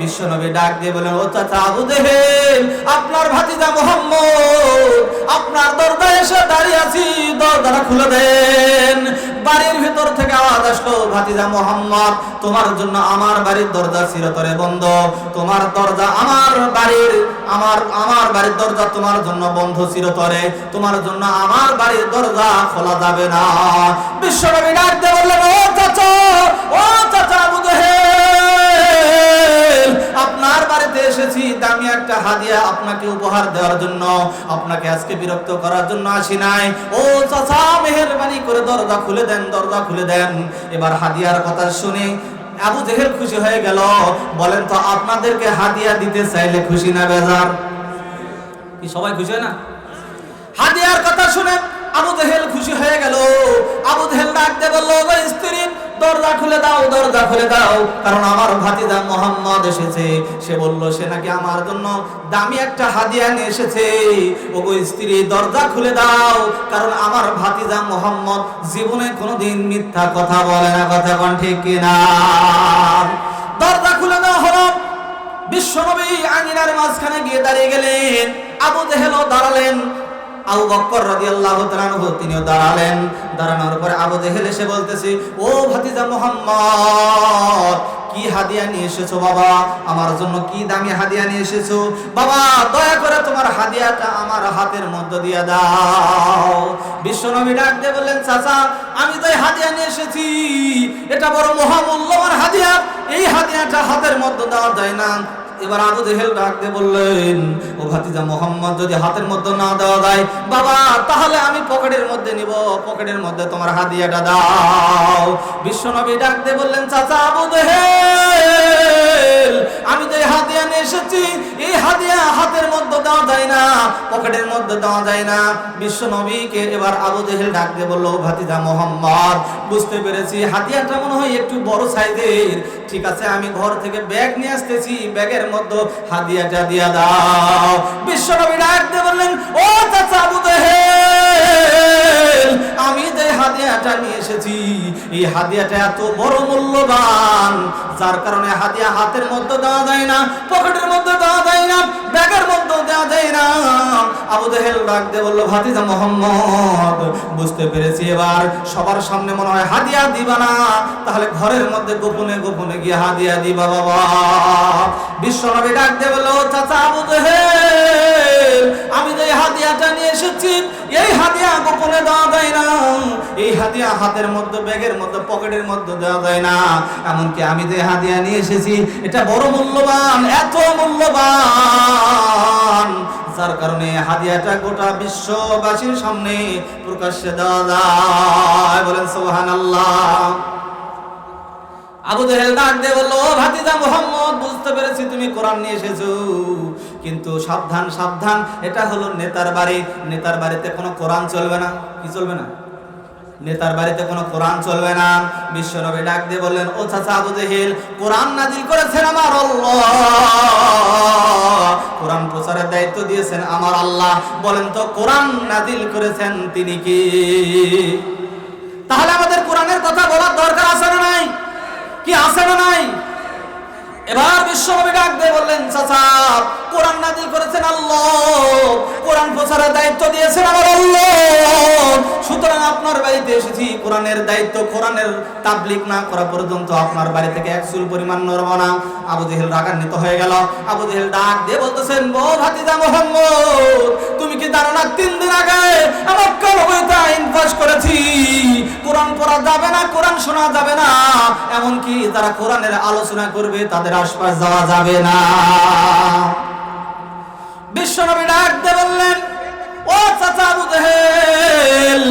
বিশ্বনবী ডাক দিয়ে বলেন ও চাচা আবু জেহেল, আপনার ভাতিজা মুহাম্মদ আপনার দরজায় এসে দাঁড়িয়ে আছি, দরজাটা খুলে দেন। বাড়ির ভিতর থেকে আওয়াজ আসলো ভাতিজা মুহাম্মদ, তোমার জন্য আমার বাড়ির দরজা চিরতরে বন্ধ। তোমার দরজা আমার বাড়ির দরজা তোমার জন্য বন্ধ চিরতরে, তোমার জন্য আমার বাড়ির দরজা খোলা যাবে না। বিশ্বনবী ডাক দিয়ে বললেন ও চাচা আবু জেহেল, আপনার বাড়িতে এসেছি দামি একটা হাদিয়া আপনাকে উপহার দেওয়ার জন্য, আপনাকে আজকে বিরক্ত করার জন্য আসি নাই। ও চাচা মেহেরবানি করে দরজা খুলে দেন, দরজা খুলে দেন। এবার হাদিয়ার কথা শুনে আবু জেহেল খুশি হয়ে গেল। বলেন তো আপনাদেরকে হাদিয়া দিতে চাইলে খুশি না বেজার? কি সবাই খুশি হয় না? হাদিয়ার কথা শুনে আবু জেহেল খুশি হয়ে গেল। আবু জেহেল ডাক দিয়ে বলল ওগো স্ত্রী দরজা খুলে দাও, দরজা খুলে দাও, কারণ আমার ভাতিজা মুহাম্মদ এসেছে। সে বলল সে নাকি আমার জন্য দামি একটা হাদিয়া নিয়ে এসেছে। ওগো স্ত্রী দরজা খুলে দাও, কারণ আমার ভাতিজা মুহাম্মদ জীবনে কোনোদিন মিথ্যা কথা বলে না। কথা কোন ঠিক কিনা? দরজা খুলে দেওয়া হলো। বিশ্বনবী আঙিনার মাঝখানে গিয়ে দাঁড়িয়ে গেলেন। আবু জেহেলও দাঁড়ালেন, আবু বকর রাদিয়াল্লাহু তাআলা আনহু তিনিও দাঁড়ালেন। দাঁড়ানোর পরে আবু জেহেল এসে বলতেছে ও ভাতিজা মুহাম্মদ কি হাদিয়া নিয়ে এসেছো বাবা? আমার জন্য কি দামি হাদিয়া নিয়ে এসেছো? বাবা দয়া করে তোমার হাদিয়াটা আমার হাতের মধ্যে দিয়ে দাও। বিশ্বনবী ডাক দিয়ে বললেন চাচা আমি তো এই হাদিয়া নিয়ে এসেছি, এটা বড় মহামূল্যবান হাদিয়া, এই হাদিয়াটা হাতের মধ্যে দেওয়া যায় না। এবার আবু জেহেল ডাক দিয়ে বললেন ও ভাতিজা মুহাম্মদ যদি হাতের মধ্যে না দেওয়া যায় বাবা তাহলে আমি পকেটের মধ্যে নিব, পকেটের মধ্যে তোমার হাদিয়াটা দাও। বিশ্বনবী ডাক দিয়ে বললেন চাচা আবু জেহেল আমি যে হাদিয়া নিয়ে এসেছি এই হাদিয়া হাতের মধ্যে দেওয়া যায় না, পকেটের মধ্যে দেওয়া যায় না। বিশ্ব নবীকে এবার আবু জেহেল ডাক দিয়ে বলল, ভাতিজা মুহাম্মদ, বুঝতে পেরেছি হাদিয়াটা মনে হয় একটু বড় সাইজের। ঠিক আছে, আমি ঘর থেকে ব্যাগ নিয়ে আসতেছি, ব্যাগের মধ্যে হাদিয়াটা দিয়া দাও। বিশ্ব নবী ডাক দিয়ে বললেন, ও চাচা আবু জেহেল, আমি যে হাদিয়াটা নিয়ে এসেছি, এই হাদিয়াটা এত বড় মূল্যবান, যার কারণে হাদিয়া হাতের মধ্যে দেওয়া যায় না, পকেটের মধ্যে দেওয়া যায় না, ব্যাগের মধ্যে দেওয়া যায় না। আবু জেহেল ডাক দিয়ে বলল, ভাতিজা মুহাম্মদ, বুঝতে পেরেছি, এবার সবার সামনে মনে হয় হাদিয়া দিবা না, তাহলে ঘরের মধ্যে গোপনে গোপনে গিয়ে হাদিয়া দিবা বাবা। বিশ্বনবী ডাক দিয়ে বলল, চাচা আবু জেহেল, আমি যে হাদিয়াটা নিয়ে এসেছি, এই হাদিয়া গোপনে দেওয়া যায় না, এই হাদিয়া হাতের মধ্যে, ব্যাগের মধ্যে, পকেটের মধ্যে দেওয়া যায় না। এমনকি আমি যে হাদিয়া নিয়ে এসেছি এটা বড় মূল্যবান, এত মূল্যবান, যার কারণে হাদিয়াটা গোটা বিশ্ববাসীর সামনে প্রকাশ্যে দেওয়া যায়। বলেন সুবহানাল্লাহ। আবু জেহেল ডাক দিয়ে বলল, ভাতিজা মুহাম্মদ, বুঝতে পেরেছি তুমি কোরআন নিয়ে এসেছো, কিন্তু সাবধান সাবধান, এটা হলো নেতার বাড়ি, নেতার বাড়িতে কোনো কোরআন চলবে না। কি চলবে না? নেতার বাড়িতে কোনো কোরআন চলবে না। বিশ্বনবী ডাক দিয়ে বললেন, ও চাচা আবু জেহেল, কোরআন নাজিল করেছেন আমার আল্লাহ, কোরআন প্রচারের দায়িত্ব দিয়েছেন আমার আল্লাহ। বলেন তো, কোরআন নাজিল করেছেন তিনি কি? তাহলে আমাদের কোরআনের কথা বলার দরকার আছে না নাই? কি আছে না নাই? এবার বিশ্বনবী ডাক দিয়ে বললেন, চাচা, কোরআন নাজিল করেছেন আল্লাহ, কোরআন প্রচারের দায়িত্ব দিয়েছেন আমার আল্লাহ, সুতরাং আপনার বাড়িতে এসেছি, কোরআনের দায়িত্ব, কোরআনের তাবলীগ না করা পর্যন্ত আপনার বাড়ি থেকে এক চুল পরিমাণ নড়ব না। আবু জেহেল রাগান্বিত হয়ে গেল। আবু জেহেল ডাক দিয়ে বলতেছেন, ও ভাতিজা মুহাম্মদ, তুমি কি জানো না 3 দিন আগে আমার কলবে আইন পাস করেছি, কোরআন পড়া যাবে না, কোরআন শোনা যাবে না, এমনকি যারা কোরআনের আলোচনা করবে তাদের আশপাশ যাওয়া যাবে না। বিশ্বনবী ডাক দিয়ে বললেন, ও চাচা আবু জেহেল,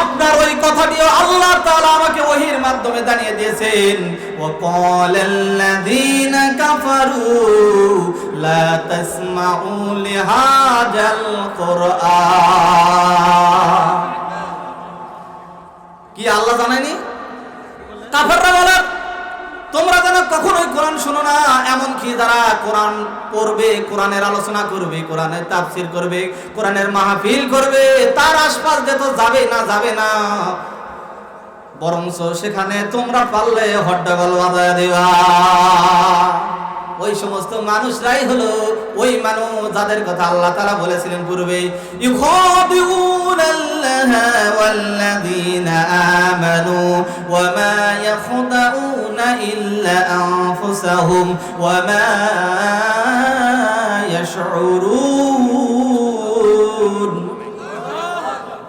আপনার ওই কথাটিও আল্লাহ তাআলা আমাকে ওহীর মাধ্যমে জানিয়ে দিয়েছেন। ওয়াকালাল্লাযীনা কাফারু লা তাসমাউ লিহাযাল কুরআন। কি আল্লাহ জানায়নি? কাফেররা বলে, তোমরা যেন কখনোই কোরআন শোনো না, এমনকি যারা কোরআন পড়বে, কোরআনের আলোচনা করবে, কোরআনের তাফসীর করবে, কোরআনের মাহফিল করবে, তার আশপাশ দিয়ে তো যাবে না, যাবে না, বরঞ্চ সেখানে তোমরা পারলে হট্টগোল বাজায় দেবা। ওই সমস্ত মানুষরাই হলো ওই মানুষ যাদের কথা আল্লাহ তাআলা বলেছিলেন পূর্বে, ইউখাদিউনাল্লাহা ওয়াল্লাযীনা আমানু ওয়া মা ইয়াখদাউনা ইল্লা আনফুসাহুম ওয়া মা ইয়াশউরুন।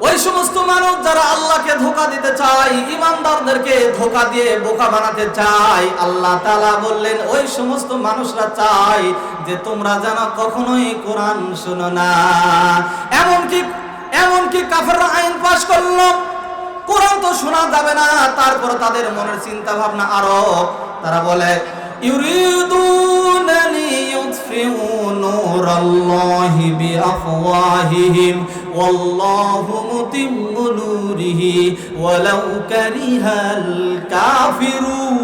ওই সমস্ত মানুষ যারা আল্লাহকে ধোঁকা দিতে চায়, ইমানদারদেরকে ধোঁকা দিয়ে বোকা বানাতে চায়, আল্লাহ তাআলা বললেন ওই সমস্ত মানুষরা চায় যে তোমরা যেন কখনোই কোরআন শোনো না। এমনকি কাফেররা আইন পাশ করলো, কোরআন তো শোনা যাবে না, তারপর তাদের মনের চিন্তা ভাবনা আরো, তারা বলে, ইউরিদুনা লিইউতফিউ নূরাল্লাহি বিআফওয়াহিহিম ওয়াল্লাহু মুতিম্মু নূরিহি ওয়ালাউ কারিহাল কাফিরুন।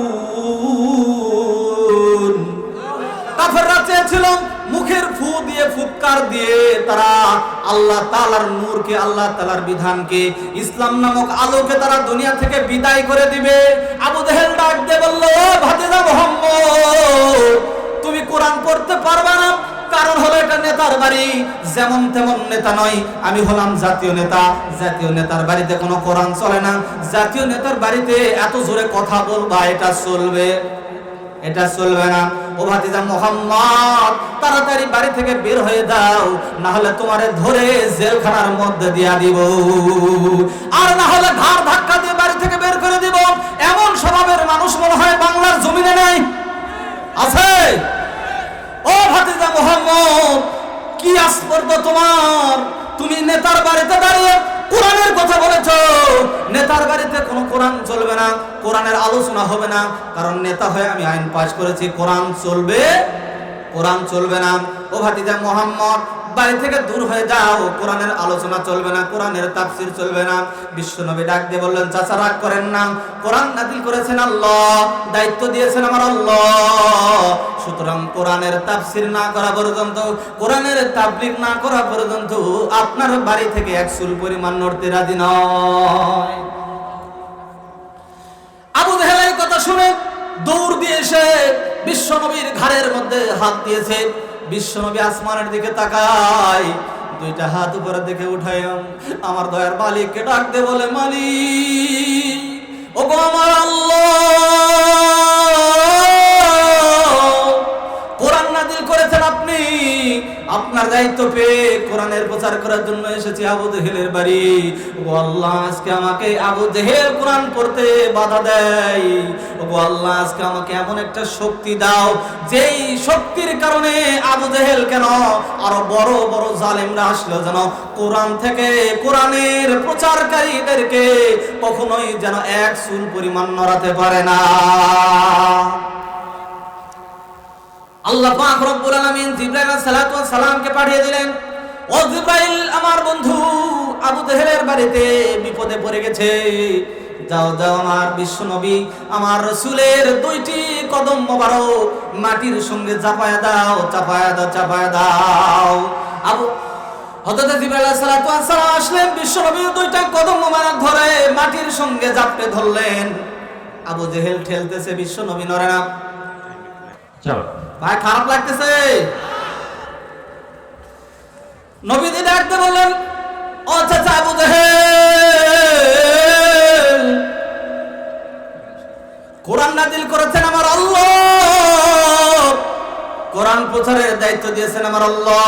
কাফেররা চেয়েছিল মুখের ফু দিয়ে, ফুৎকার দিয়ে তারা আল্লাহ তাআলার নূরকে, আল্লাহ তাআলার বিধানকে, ইসলাম নামক আলোকে তারা দুনিয়া থেকে বিদায় করে দিবে। আবু জেহেল ডাক দিয়ে বলল, ও ভাতিজা মুহাম্মদ, তুমি কোরআন পড়তে পারবে না, কারণ হলো এটা নেতার বাড়ি, যেমন তেমন নেতা নয়, আমি হলাম জাতীয় নেতা, জাতীয় নেতার বাড়িতে কোনো কোরআন চলে না, জাতীয় নেতার বাড়িতে এত জোরে কথা বলবা এটা চলবে, এটা চলবে না। ও ভাতিজা মুহাম্মদ, তাড়াতাড়ি বাড়ি থেকে বের হয়ে যাও, না হলে তোমারে ধরে জেলখানার মধ্যে দিয়া দিব, আর না হলে ঘাড় ধাক্কা দিয়ে বাড়ি থেকে বের করে দিব। এমন স্বভাবের মানুষ মনে হয় বাংলার জমিনে নেই, আছে? ও ভাতিজা মুহাম্মদ, কি আস্পর্ধ তোমার, তুমি নেতার বাড়িতে দাঁড়িয়ে কোরআনের কথা বলেছো। নেতার বাড়িতে কোনো কোরআন চলবে না, কোরআনের আলোচনা হবে না, কারণ নেতা হয়ে আমি আইন পাস করেছি, কোরআন চলবে কোরআন চলবে না। ও ভাতিজা মুহাম্মদ, বাড়ি থেকে দূর হয়ে যাও, কোরআনের আলোচনা চলবে না, কোরআনের তাফসীর চলবে না। বিশ্বনবী ডাক দিয়ে বললেন, চাচা রাগ করেন না, কোরআন নাযিল করেছেন আল্লাহ, দায়িত্ব দিয়েছেন আমার আল্লাহ, সুতরাং কোরআনের তাফসীর না করা পর্যন্ত, কোরআনের তাবলীগ না করা পর্যন্ত আপনার বাড়ি থেকে এক চুল পরিমাণ নড়তে রাজি নয়। আবু জেহেল এই কথা শুনে দৌড় দিয়ে এসে বিশ্বনবীর ঘাড়ের মধ্যে হাত দিয়েছে। বিশ্বনবী আসমানের দিকে তাকায়, দুইটা হাত উপরে দিকে উঠায় আমার দয়ার মালিককে ডাক দিয়ে বলে, মালিক, ওগো আমার আল্লাহ, কোরআন নাযিল করেছেন আপনি, আপনার দায়িত্ব পেয়ে কোরআনের প্রচার করার জন্য এসেছি আবু জেহেলের বাড়ি। ওগো আল্লাহ, আজকে আমাকে আবু জেহেল কোরআন পড়তে বাধা দেয়। ওগো আল্লাহ, আজকে আমাকে এমন একটা শক্তি দাও, যেই শক্তির কারণে আবু জেহেল কেন আরো বড় বড় জালেমরা আসলো যেন কোরআন থেকে, কোরআনের প্রচারকারীদেরকে কখনোই যেন এক চুল পরিমাণ নড়াতে পারে না। আল্লাহ পাক রব্বুল আলামিন জিবরাইল আলাইহিস সালাতু ওয়াস সালামকে পাঠিয়ে দিলেন, ও জিবরাইল, আমার বন্ধু আবু জেহেলের বাড়িতে বিপদে পড়ে গেছে, যাও যাও আমার বিশ্বনবী, আমার রাসূলের দুইটি কদম মোবারক মাটির সঙ্গে চাপায়া দাও, চাপায়া দাও, চাপায়া দাও। আবু হযরত জিবরাইল আলাইহিস সালাতু ওয়াস সালাম আসলেন, বিশ্বনবীর দুইটা কদম মোবারক ধরে মাটির সঙ্গে জাপটে ধরলেন। আবু জেহেল ঠেলতেছে, বিশ্বনবী নড়ে না। চলো ভাই, খারাপ লাগতেছে? নবীজি ডাকতে বললেন, ও চাচা আবু জেহেল, কোরআন নাযিল করেছেন আমার আল্লাহ, কোরআন প্রচারের দায়িত্ব দিয়েছেন আমার আল্লাহ,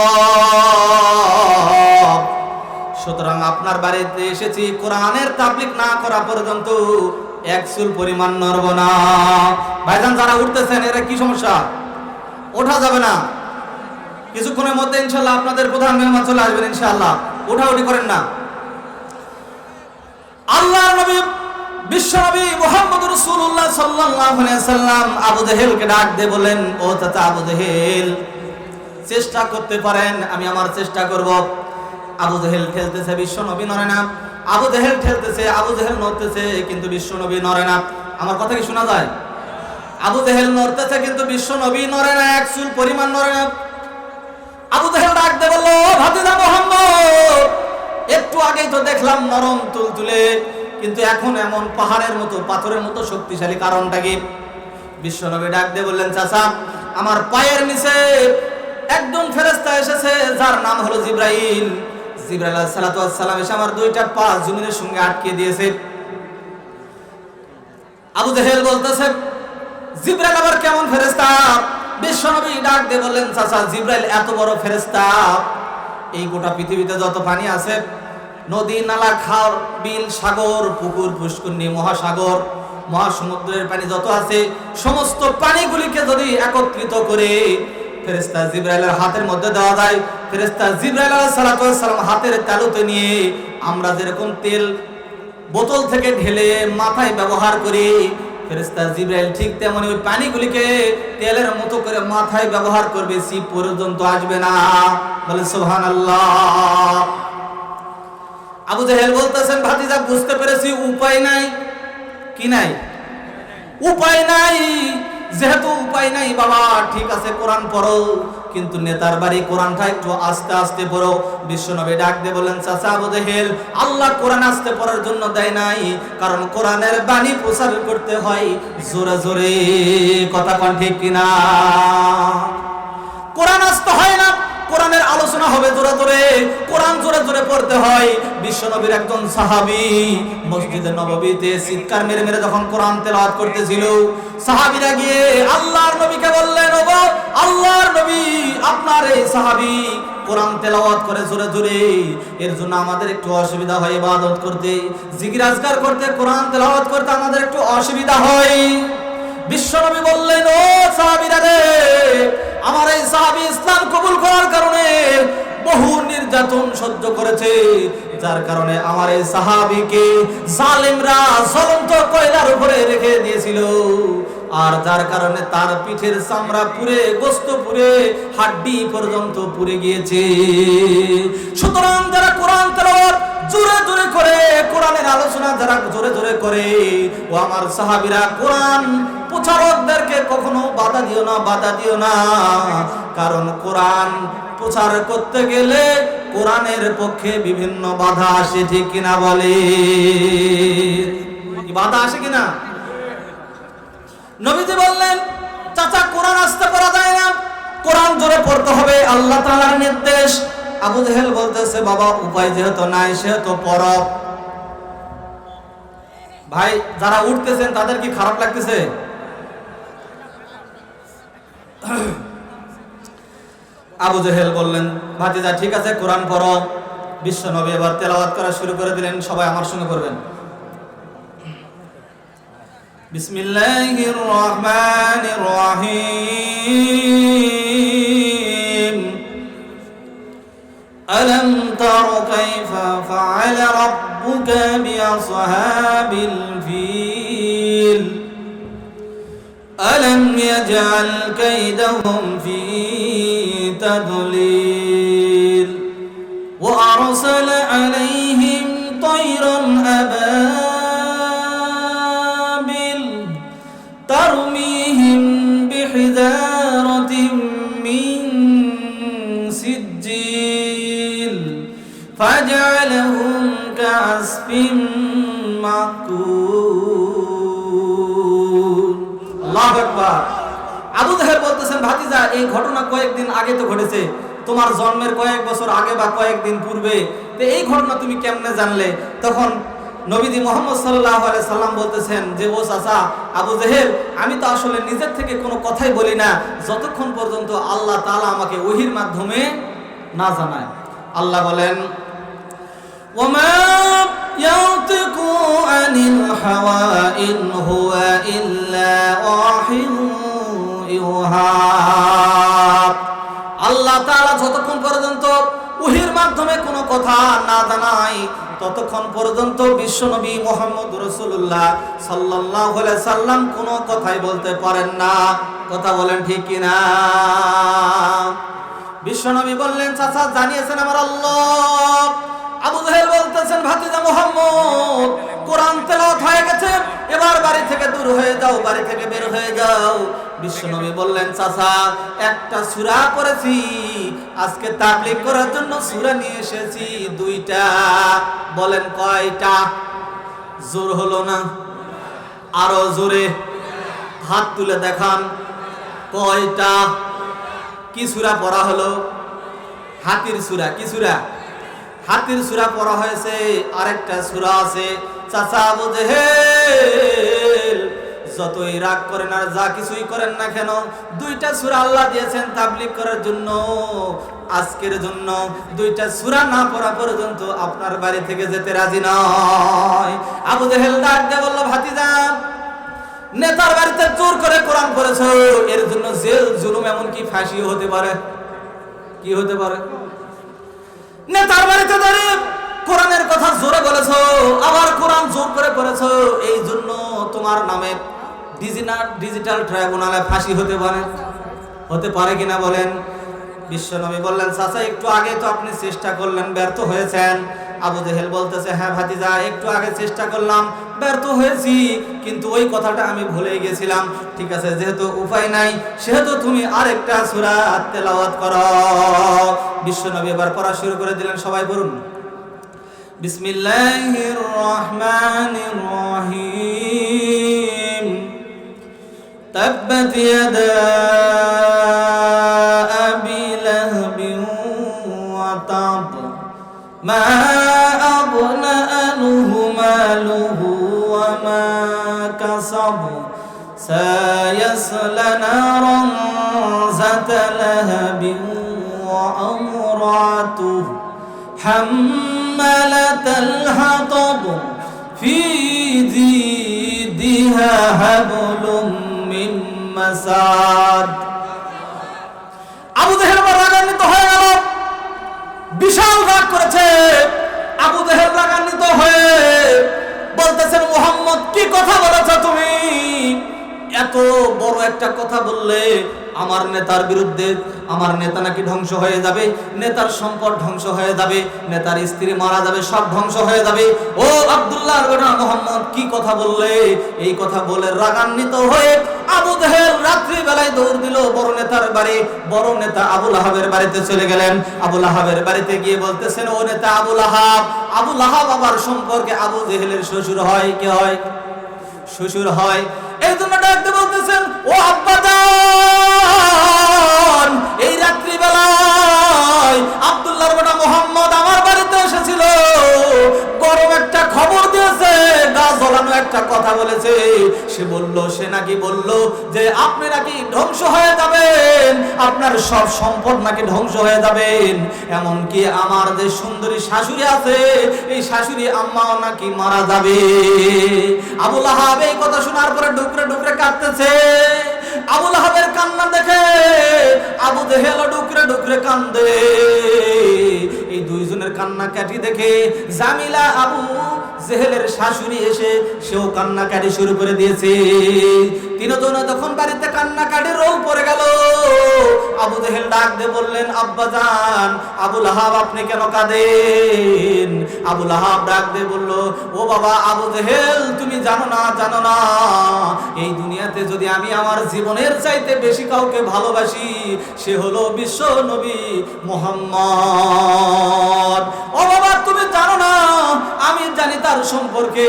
সুতরাং আপনার বাড়িতে এসেছি, কোরআনের তাবলীগ না করা পর্যন্ত এক চুল পরিমাণ নড়ব না। ভাইজান যারা উঠতেছেন, এরা কি সমস্যা? ওঠা যাবে না। কিছুক্ষণের মধ্যে ইনশাআল্লাহ আপনাদের প্রধান মেহমান চলে আসবেন, ইনশাআল্লাহ উঠাউঠি করেন না। আল্লাহর নবী বিশ্বনবী মুহাম্মদুর রাসূলুল্লাহ সাল্লাল্লাহু আলাইহি সাল্লাম আবু জেহেলকে ডাক দিয়ে বলেন, ও চাচা আবু জেহেল, চেষ্টা করতে পারেন, আমি আমার চেষ্টা করব। আবু জেহেল ঠেলতেছে, বিশ্বনবী নড়ে না। আবু জেহেল ঠেলতেছে, আবু জেহেল নড়তেছে, কিন্তু বিশ্বনবী নড়ে না। আমার কথা কি শোনা যায়? আবু জেহেল নড়তেছে কিন্তু বিশ্বনবী নড়ে না, এক চুল পরিমাণ নড়ে না। আবু জেহেল ডাক দিয়ে বলল, ভাতিজা মুহাম্মদ, একটু আগেই তো দেখলাম নরম তুলতুলে, কিন্তু এখন এমন পাহাড়ের মতো, পাথরের মতো শক্তিশালী, কারণটা কি? বিশ্বনবী ডাক দিয়ে বললেন, চাচা, আমার পায়ের নিচে একজন ফেরেশতা এসেছে, যার নাম হলো জিবরাইল। জিবরাইল আলাইহিস সালাতু ওয়াস সালাম এসে আমার দুইটা পা জমিনের সঙ্গে আটকে দিয়েছে। আবু জেহেল বলতেছে, জিবরাইল আবার কেমন ফেরেশতা? বিশ্বনবী ডাক দিয়ে বললেন, চাচা, জিবরাইল এত বড় ফেরেশতা, এই গোটা পৃথিবীতে যত পানি আছে, নদী, নালা, খাল, বিল, সাগর, পুকুর, পুষ্করিণী, মহাসাগর, মহাসমুদ্রের পানি যত আছে, সমস্ত পানিগুলিকে যদি একত্রিত করে ফেরেশতা জিবরাইলের হাতের মধ্যে দেওয়া যায়, ফেরেশতা জিবরাইল আলাইহিস সালাতু ওয়াস সালাম হাতের তালুতে নিয়ে আমরা যেরকম তেল বোতল থেকে ঢেলে মাথায় ব্যবহার করি, ফেরেশতা জিবরাইল ঠিক তেমনি ওই পানিগুলিকে তেলের মতো করে মাথায় ব্যবহার করবে, সিপ পর্যন্ত আসবে না। বলে সুবহানাল্লাহ। আবু জেহেল বলতেছেন, ভাতিজা, বুঝতে পেরেছি, উপায় নাই। কি নাই? উপায় নাই। যেহেতু উপায় নাই বাবা, ঠিক আছে, কোরআন পড়ো, কিন্তু নেতার বাড়ি কোরআনটা একটু আস্তে আস্তে পড়ো। বিশ্বনবী ডাক দিয়ে বললেন, চাচা আবু জেহেল, আল্লাহ কোরআন আস্তে পড়ার জন্য দেয় নাই, কারণ কোরআনের বাণী প্রচার করতে হয় জোরে জোরে। কথা কোন ঠিক কিনা? কোরআন আস্তে হয় না, কোরআনের আলোচনা হবে জোরে জোরে, কোরআন জোরে জোরে পড়তে হয়। বিশ্বনবীর একজন সাহাবী মসজিদে নববীতে চিৎকার মেরে মেরে যখন কোরআন তেলাওয়াত করতেছিল, সাহাবীরা গিয়ে আল্লাহর নবীকে বললেন, ওগো আল্লাহর নবী, আপনার এই সাহাবী কোরআন তেলাওয়াত করে জোরে জোরে, এর জন্য আমাদের একটু অসুবিধা হয় ইবাদত করতে, জিকির আজকার করতে, কোরআন তেলাওয়াত করতে আমাদের একটু অসুবিধা হয়। বিশ্বনবী বললেন, ও সাহাবীরা রে, আমার এই সাহাবী ইসলাম কবুল করার কারণে বহু নির্যাতন সহ্য করেছে, যার কারণে আমার এই সাহাবীকে জালেমরা জ্বলন্ত কয়লার উপরে রেখে দিয়েছিল, আর যার কারণে তার পিঠের চামড়া পুড়ে, গোশত পুড়ে, হাড্ডি পর্যন্ত পুড়ে গিয়েছে। সুতরাং যারা কোরআন তেলাওয়াত জোরে জোরে করে, কোরআনের আলোচনা যারা জোরে জোরে করে, ও আমার সাহাবীরা, কোরআন প্রচারকদেরকে কখনো বাধা দিও না, বাধা দিও না। কারণ কোরআন প্রচার করতে গেলে কোরআনের পক্ষে বিভিন্ন বাধা আসে, ঠিক কিনা বলে? কি বাধা আসে কিনা? নবীজি বললেন, চাচা কোরআন আস্তে পড়া যায় না, কোরআন জোরে পড়তে হবে, আল্লাহ তাআলার নির্দেশ। আবু জেহেল বলতেছে, বাবা উপায় যেহেতু নাই সেহেতু পড়ো। ভাই যারা উঠতেছেন তাদের কি খারাপ লাগতেছে? আবু জেহেল বললেন, ভাতিজা ঠিক আছে কোরআন পড়ো। বিশ্ব নবী এবার তেলাওয়াত করা শুরু করে দিলেন। সবাই আমার সঙ্গে করবেন। বিসমিল্লাহির রহমানির রহিম। আলাম তারা কাইফা ফাআলা রাব্বুকা বিআসহাবিল ফিল আলাম ইয়াজআল কাইদাহুম ফি تضليل وأرسل عليهم طيرا أبابيل ترميهم بحجارة من سجيل فجعلهم كعصف مأكول الله أكبر। আবু জেহেল বলতেছেন, ভাতিজা এই ঘটনা কয়েকদিন আগে তো ঘটেছে, তোমার জন্মের কয়েক বছর আগে বা কয়েকদিন পূর্বে, তো এই ঘটনা তুমি কেমনে জানলে? তখন নবীজি মুহাম্মদ সাল্লাল্লাহু আলাইহি সাল্লাম বলতেছেন যে, ও চাচা আবু জেহেল, আমি তো আসলে নিজের থেকে কোনো কথাই বলি না যতক্ষণ পর্যন্ত আল্লাহ তাআলা আমাকে ওহীর মাধ্যমে না জানায়। আল্লাহ বলেন, ওমা ইয়ানতিকু আনিল হাওয়া ইন হুয়া ইল্লা ওয়াহিয়ুন ইউহা। আল্লাহ তাআলা যতক্ষণ পর্যন্ত ওহীর মাধ্যমে কোনো কথা না জানায় ততক্ষণ পর্যন্ত বিশ্বনবী মুহাম্মদ রাসূলুল্লাহ সাল্লাল্লাহু আলাইহি সাল্লাম কোনো কথাই বলতে পারেন না। কথা বলেন ঠিক কিনা? বিশ্বনবী বললেন, চাচা জানিয়েছেন আমার আল্লাহ। আবু জেহেল বলতেছেন, ভাতিজা মুহাম্মদ কোরআন তেলাওয়াত হয়ে গেছে, এবার বাড়ি থেকে দূর হয়ে যাও, বাড়ি থেকে বের হয়ে যাও। বিশ্বনবী বললেন, চাচা একটা সূরা পড়েছি, আজকে তাবলীগ করার জন্য সূরা নিয়ে এসেছি দুইটা। বলেন কয়টা? জোর হলো না? আরো জোরে হাত তুলে দেখান কয়টা। কি সূরা পড়া হলো? হাতির সূরা। কি সূরা? হাতির সূরা পড়া হয়েছে। আরেকটা সূরা আছে। চাচা আবু জেহেল যতই রাগ করেন আর যা কিছুই করেন না কেন, দুইটা সূরা আল্লাহ দিয়েছেন তাবলীগ করার জন্য, আজকের জন্য। দুইটা সূরা না পড়া পর্যন্ত আপনার বাড়ি থেকে যেতে রাজি নয়। আবু জেহেল ডাক দিয়ে বলল, ভাতিজা নেতার বাড়িতে জোর করে কোরআন পড়েছো, এর জন্য জেল জুলুম এমনকি ফাঁসিও হতে পারে। কি হতে পারে? নেতার বাড়িতে দাঁড়িয়ে কোরআনের কথা জোরে বলেছো, আবার কোরআন জোর করে পড়েছো, এই জন্য তোমার নামে ডিজিটাল ট্রাইব্যুনালে ফাঁসি হতে পারে। হতে পারে কিনা বলেন? বিশ্বনবী বললেন, চাচা একটু আগে তো আপনি চেষ্টা করলেন, ব্যর্থ হয়েছেন। আবু জেহেল বলতেছে, হ্যাঁ ভাতিজা একটু আগে চেষ্টা করলাম, ব্যর্থ হয়েছি, কিন্তু ওই কথাটা আমি ভুলে গেছিলাম। ঠিক আছে, যেহেতু উপায় নাই সেহেতু তুমি আরেকটা সূরা তেলাওয়াত করো। বিশ্বনবী এবার পড়া শুরু করে দিলেন। সবাই পড়ুন। বিসমিল্লাহির রহমানির রহিম। তাব্বাত ইয়াদা আবি লাহাবিন ওয়া তাব মা আগনা আনহু মালুহু ওয়া মা কাসাব সায়াসলা নারান যাতা লাহাবিন ওয়া আমরাতুহু হাম্মালাতাল হাতাব ফি জিদিহা হাবলুম মিন মাসাদ। আবু জেহেল রাগান্বিত হয়ে গেল, বিশাল রাগ করেছে। আবু জেহেল রাগান্বিত হয়ে বলতেছেন, মুহাম্মদ কি কথা বলেছ তুমি? এত বড় একটা কথা বললে আমার নেতার বিরুদ্ধে, আমার নেতা নাকি ধ্বংস হয়ে যাবে, নেতার সম্পদ ধ্বংস হয়ে যাবে, নেতার স্ত্রী মারা যাবে, সব ধ্বংস হয়ে যাবে। ও আব্দুল্লাহর বেটা মুহাম্মদ কি কথা বললে? এই কথা বলে রাগান্বিত হয়ে আবু জেহেল রাত্রি বেলায় দৌড় দিল বড় নেতার বাড়ি। বড় নেতা আবু লাহাবের বাড়িতে চলে গেলেন। আবু লাহাবের বাড়িতে গিয়ে বলতেছেন, ও নেতা আবু লাহাব। আবু লাহাব আবার সম্পর্কে আবু জেহেলের শ্বশুর হয়। কি হয়? শ্বশুর হয়। এই জন্য ডাকতে বলতেছেন, ও আব্বাজান, এই রাত্রি বেলায় আব্দুল্লাহর বেটা মুহাম্মদ আমার বাড়িতে এসেছিল, গরম একটা খবর দিয়েছে, গা জ্বলানো একটা কথা বলেছে। সে নাকি বলল যে আপনি নাকি ধ্বংস হয়ে যাবেন, আপনার সব সম্পদ নাকি ধ্বংস হয়ে যাবেন, এমনকি আমার যে সুন্দরী শাশুড়ি আছে এই শাশুড়ি আম্মাও নাকি মারা যাবে। আবু লাহাব এই কথা শোনার পরে ডুকরে ডুকরে কাঁদতেছে। আবু লাহাবের কান্না দেখে আবু জেহেল ডুকরে ডুকরে কান্দে। এই দুইজনের কান্না কাটি দেখে জামিলা আবু জেহেলের শাশুড়ি এসে সেও কান্নাকাটি শুরু করে দিয়েছে। তিনজনে যখন বাড়িতে কান্নাকাটির রোল পড়ে গেল, আবু জেহেল ডাক দিয়ে বললেন, আব্বাজান, আবু লাহাব আপনি কেন কাঁদেন? আবু লাহাব ডাক দিয়ে বলল, ও বাবা আবু জেহেল, তুমি জানো না এই দুনিয়াতে যদি আমি আমার জীবনের চাইতে বেশি কাউকে ভালোবাসি সে হলো বিশ্ব নবী মুহাম্মদ। ও বাবা তুমি জানো না, আমি জানি তার সম্পর্কে।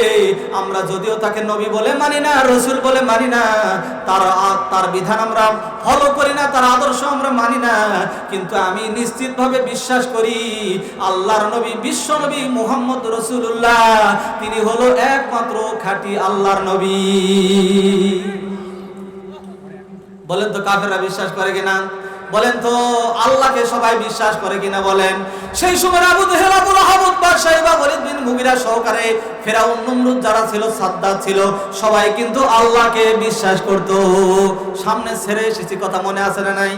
আমরা যদিও তাকে নবী বলে মানি না, রসুল বলে মানি না, তার বিধান আমরা ফলো করি না, তার আদর্শ আমরা মানি না, কিন্তু আমি নিশ্চিতভাবে বিশ্বাস করি আল্লাহর নবী বিশ্ব নবী মুহাম্মদ রাসূলুল্লাহ তিনি হলো একমাত্র খাঁটি আল্লাহর নবী। বলেন তো কাফেররা বিশ্বাস করে কিনা? বলেন তো আল্লাহকে সবাই বিশ্বাস করে কিনা? বলেন। সেই সময় আবু জেহেল, আবু লাহাব, উতবা, শাইবা, ওয়ালিদ বিন মুগিরা সহকারে ফিরআউন, নমরুদ যারা ছিল, সাদ্দাত ছিল, সবাই কিন্তু আল্লাহকে বিশ্বাস করত। সামনে ছেড়ে এসেছি, কথা মনে আছে না নাই?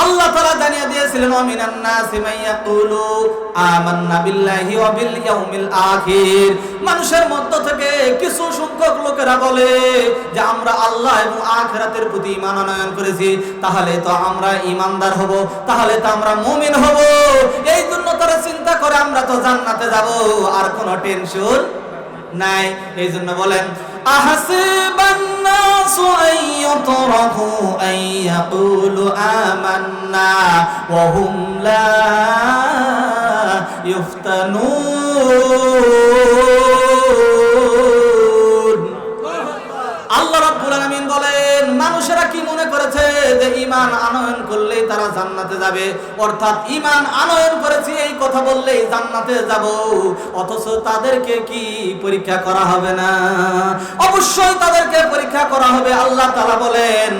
আল্লাহ তাআলা জানিয়ে দিয়েছিলেন, মিনান নাসি মান ইয়াকুলু আমান্না বিল্লাহি ওয়া বিল ইয়াউমিল আখির। মানুষের মধ্য থেকে কিছু সংখ্যক লোকেরা বলে যে আমরা আল্লাহ এবং আখিরাতের প্রতি ঈমান আনয়ন করেছি, তাহলে তো আমরা ঈমানদার হব, তাহলে তো আমরা মুমিন হব। এই জন্য তারা চিন্তা করে আমরা তো জান্নাতে যাব, আর কোনো টেনশন নাই। এই জন্য বলেন, আহাসিবান নাসু আন ইউতরাকু আন ইয়াকুলু আমান্না ওয়া হুম লা ইফতানুন। আল্লাহ রাব্বুল আলামিন বলেন, মানুষেরা কি মনে করেছে যে ঈমান আনয়ন করলেই তারা জান্নাতে যাবে, অর্থাৎ ঈমান আনয়ন করেছি এই কথা বললেই জান্নাতে যাব, অথচ তাদেরকে কি পরীক্ষা করা হবে না? অবশ্যই তাদেরকে পরীক্ষা করা হবে। আল্লাহ তাআলা বলেন,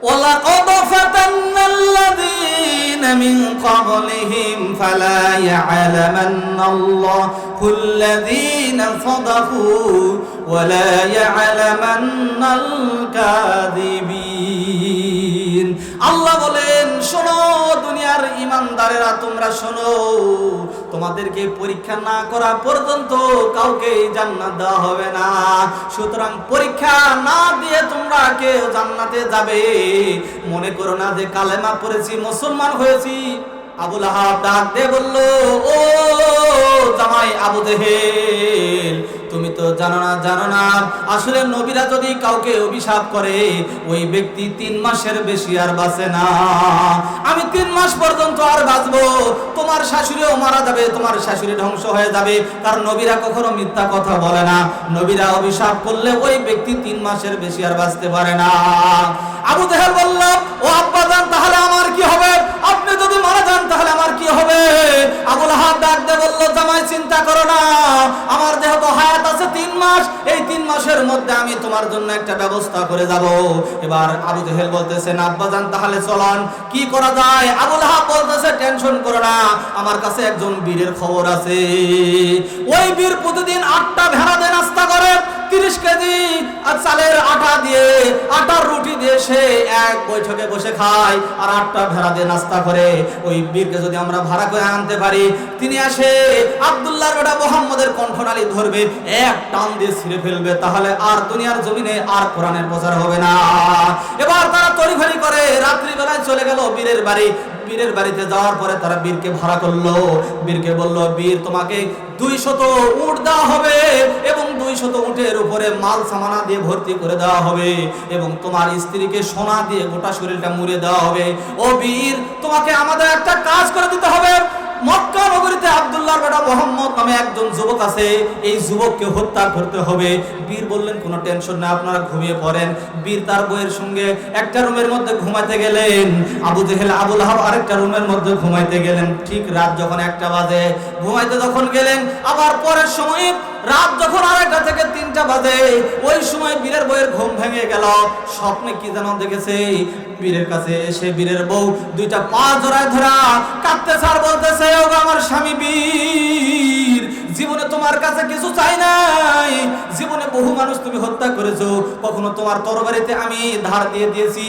ওয়ালাকাদ ফাতান্নাল্লাযীনা মিন ক্বাবলিহিম ফালা ইয়া'লামান্নাল্লাহুল্লাযীনা সাদাকু ওয়া লা ইয়া'লামান্নাল কাযিবিন। আল্লাহ বলেন, শোনো দুনিয়ার ঈমানদারেরা, তোমরা শোনো, তোমাদেরকে পরীক্ষা না করা পর্যন্ত কাউকে জান্নাত দেওয়া হবে না। সুতরাং পরীক্ষা না দিয়ে তোমরা কেউ জান্নাতে যাবে মনে করো না যে কালেমা পড়েছি মুসলমান হয়েছি। আবু লাহাব ডাক দিয়ে বলল, ও জামাই আবু জেহেল, তুমি তো জানো না আসলে নবীরা যদি কাউকে অভিশাপ করে ওই ব্যক্তি 3 মাসের বেশি আর বাঁচে না। আমি 3 মাস পর্যন্ত আর বাঁচবো, তোমার শাশুড়িও মারা যাবে, তোমার শাশুড়ি ধ্বংস হয়ে যাবে, কারণ নবীরা কখনো মিথ্যা কথা বলে না। নবীরা অভিশাপ করলে ওই ব্যক্তি 3 মাসের বেশি আর বাঁচতে পারে না। আবু জেহেল বলল, ও আব্বাজান, তাহলে আমার কি হবে? আপনি যদি মারা যান তাহলে আমার কি হবে? আবু লাহাব ডাক দিয়ে বলল, জামাই চিন্তা করো না, আমার যেহেতু হায়াত আছে 3 মাস, এই 3 মাসের মধ্যে আমি তোমার জন্য একটা ব্যবস্থা করে যাব। এবার আবু জেহেল বলতেছেন, আব্বাজান তাহলে চলুন, কি করা যায়? আবু লাহাব বলতেছে, টেনশন করো না, আমার কাছে একজন বীরের খবর আছে। ওই বীর প্রতিদিন 8টা ভেড়া দিয়ে নাস্তা করে, 30 কেজি আর চালের আটা দিয়ে, আটার রুটি দিয়ে সে এক বৈঠকে বসে খায় আর 8টা ভেড়া দিয়ে নাস্তা করে। ওই বীরকে যদি আমরা ভাড়া করে আনতে পারি, তিনি আসে আব্দুল্লাহর বেটা মুহাম্মদের কণ্ঠনালী ধরবে, এক টান দিয়ে ছিঁড়ে ফেলবে, তাহলে আর দুনিয়ার জমিনে আর কোরআনের প্রচার হবে না। এবার তারা তড়িঘড়ি করে রাত্রি বেলায় চলে গেল বীরের বাড়ি। বীরের বাড়িতে যাওয়ার পরে তারা বীরকে ভাড়া করলো। বীরকে বলল, বীর তোমাকে 200 উট দেওয়া হবে এবং 200 উটের উপরে মাল সামানা দিয়ে ভর্তি করে দেওয়া হবে এবং তোমার স্ত্রীকে সোনা দিয়ে গোটা শরীরটা মুড়ে দেওয়া হবে। ও বীর, তোমাকে আমাদের একটা কাজ করে দিতে হবে। মক্কা নগরীতে আব্দুল্লাহর বেটা মুহাম্মদ নামে একজন যুবক আছে, এই যুবককে হত্যা করতে হবে। বীর বললেন, কোনো টেনশন না, আপনারা ঘুমিয়ে পড়েন। বীর তার বইয়ের সঙ্গে একটা রুমের মধ্যে ঘুমাইতে গেলেন, আবু জেহেল আবু লাহাব আরেকটা রুমের মধ্যে ঘুমাইতে গেলেন। ঠিক রাত যখন 1টা বাজে, ঘুমাইতে যখন গেলেন, আবার পরের সময় রাত যখন 2টা থেকে 3টা বাজে, ওই সময় বীরের বউয়ের ঘুম ভেঙে গেল। স্বপ্নে কি যেন দেখেছে। বীরের কাছে এসে বীরের বউ 2টা পা জড়ায় ধরা কাঁদতেছে আর বলতেছে, ও আমার স্বামী বীর, জীবনে তোমার কাছে কিছু চাই নাই, জীবনে বহু মানুষ তুমি হত্যা করেছো, কখনো তোমার তরবারিতে আমি ধার দিয়ে দিয়েছি,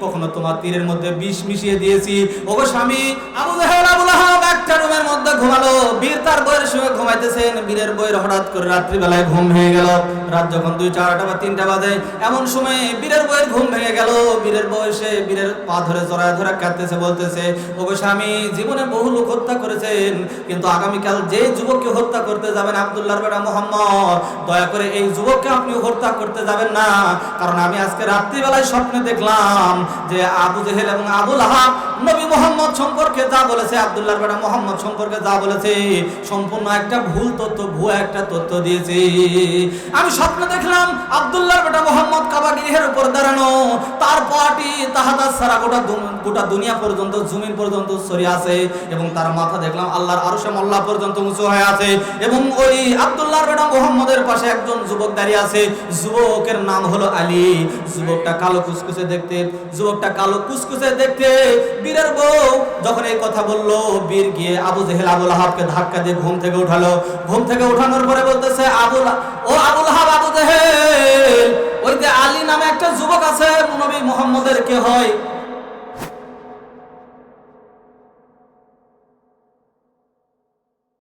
কখনো তোমার তীরের মধ্যে বিষ মিশিয়ে দিয়েছি। ওগো স্বামী। আবু জেহেল আবু লাহাব একটা রুমের মধ্যে ঘুমালো, বীর তার বউয়ের সঙ্গে ঘুমাইতেছেন। বীরের বউয়ের হঠাৎ করে রাত্রি বেলায় ঘুম ভেঙে গেল। রাত যখন 2টা 2:30 বা 3টা বাজে, এমন সময় বীরের বউয়ের ঘুম ভেঙে গেল। বীরের বউ এসে বীরের পা ধরে জড়ায় ধরে কাঁদতেছে, বলতেছে, ওগো স্বামী, জীবনে বহু লোক হত্যা করেছেন, কিন্তু আগামীকাল যে যুবককে হত্যা করতে যাবেন আব্দুল্লাহর বেটা মুহাম্মদ, দয়া করে এই যুবককে আপনি হত্যা করতে যাবেন না। কারণ আমি আজকে রাত্রিবেলায় স্বপ্নে দেখলাম যে আবু জেহেল এবং আবু লাহাব নবী মুহাম্মদ সম্পর্কে যা বলেছে, আব্দুল্লাহর বেটা মুহাম্মদ সম্পর্কে যা বলেছে, সম্পূর্ণ একটা ভুল তথ্য, ভুয়া একটা তথ্য দিয়েছে। আমি স্বপ্নে দেখলাম আব্দুল্লাহর বেটা মুহাম্মদ কাবা গৃহের উপর দাঁড়ানো, তার পাটি তাহাতা সারা গোটা দুনিয়া পর্যন্ত, জমিন পর্যন্ত ছড়িয়ে আছে এবং তার মাথা দেখলাম আল্লাহর আরশে মোল্লা পর্যন্ত উঁচু হয়ে আছে এবং ওই আব্দুল্লাহর বেটা মুহাম্মদের পাশে একজন যুবক দাঁড়িয়ে আছে। যুবকের নাম হলো আলী। যুবকটা কালো কুচকুচে দেখতে, যুবকটা কালো কুচকুচে দেখতে। বীরের বউ যখন এই কথা বললো, বীর গিয়ে আবু জেহেল আবু লাহাবকে ধাক্কা দিয়ে ঘুম থেকে উঠালো। ঘুম থেকে উঠানোর পরে বলতেছে, আবু লাহাব, আবু জেহেল, ওই যে আলী নামে একটা যুবক আছে, নবী মুহাম্মদের কে হয়?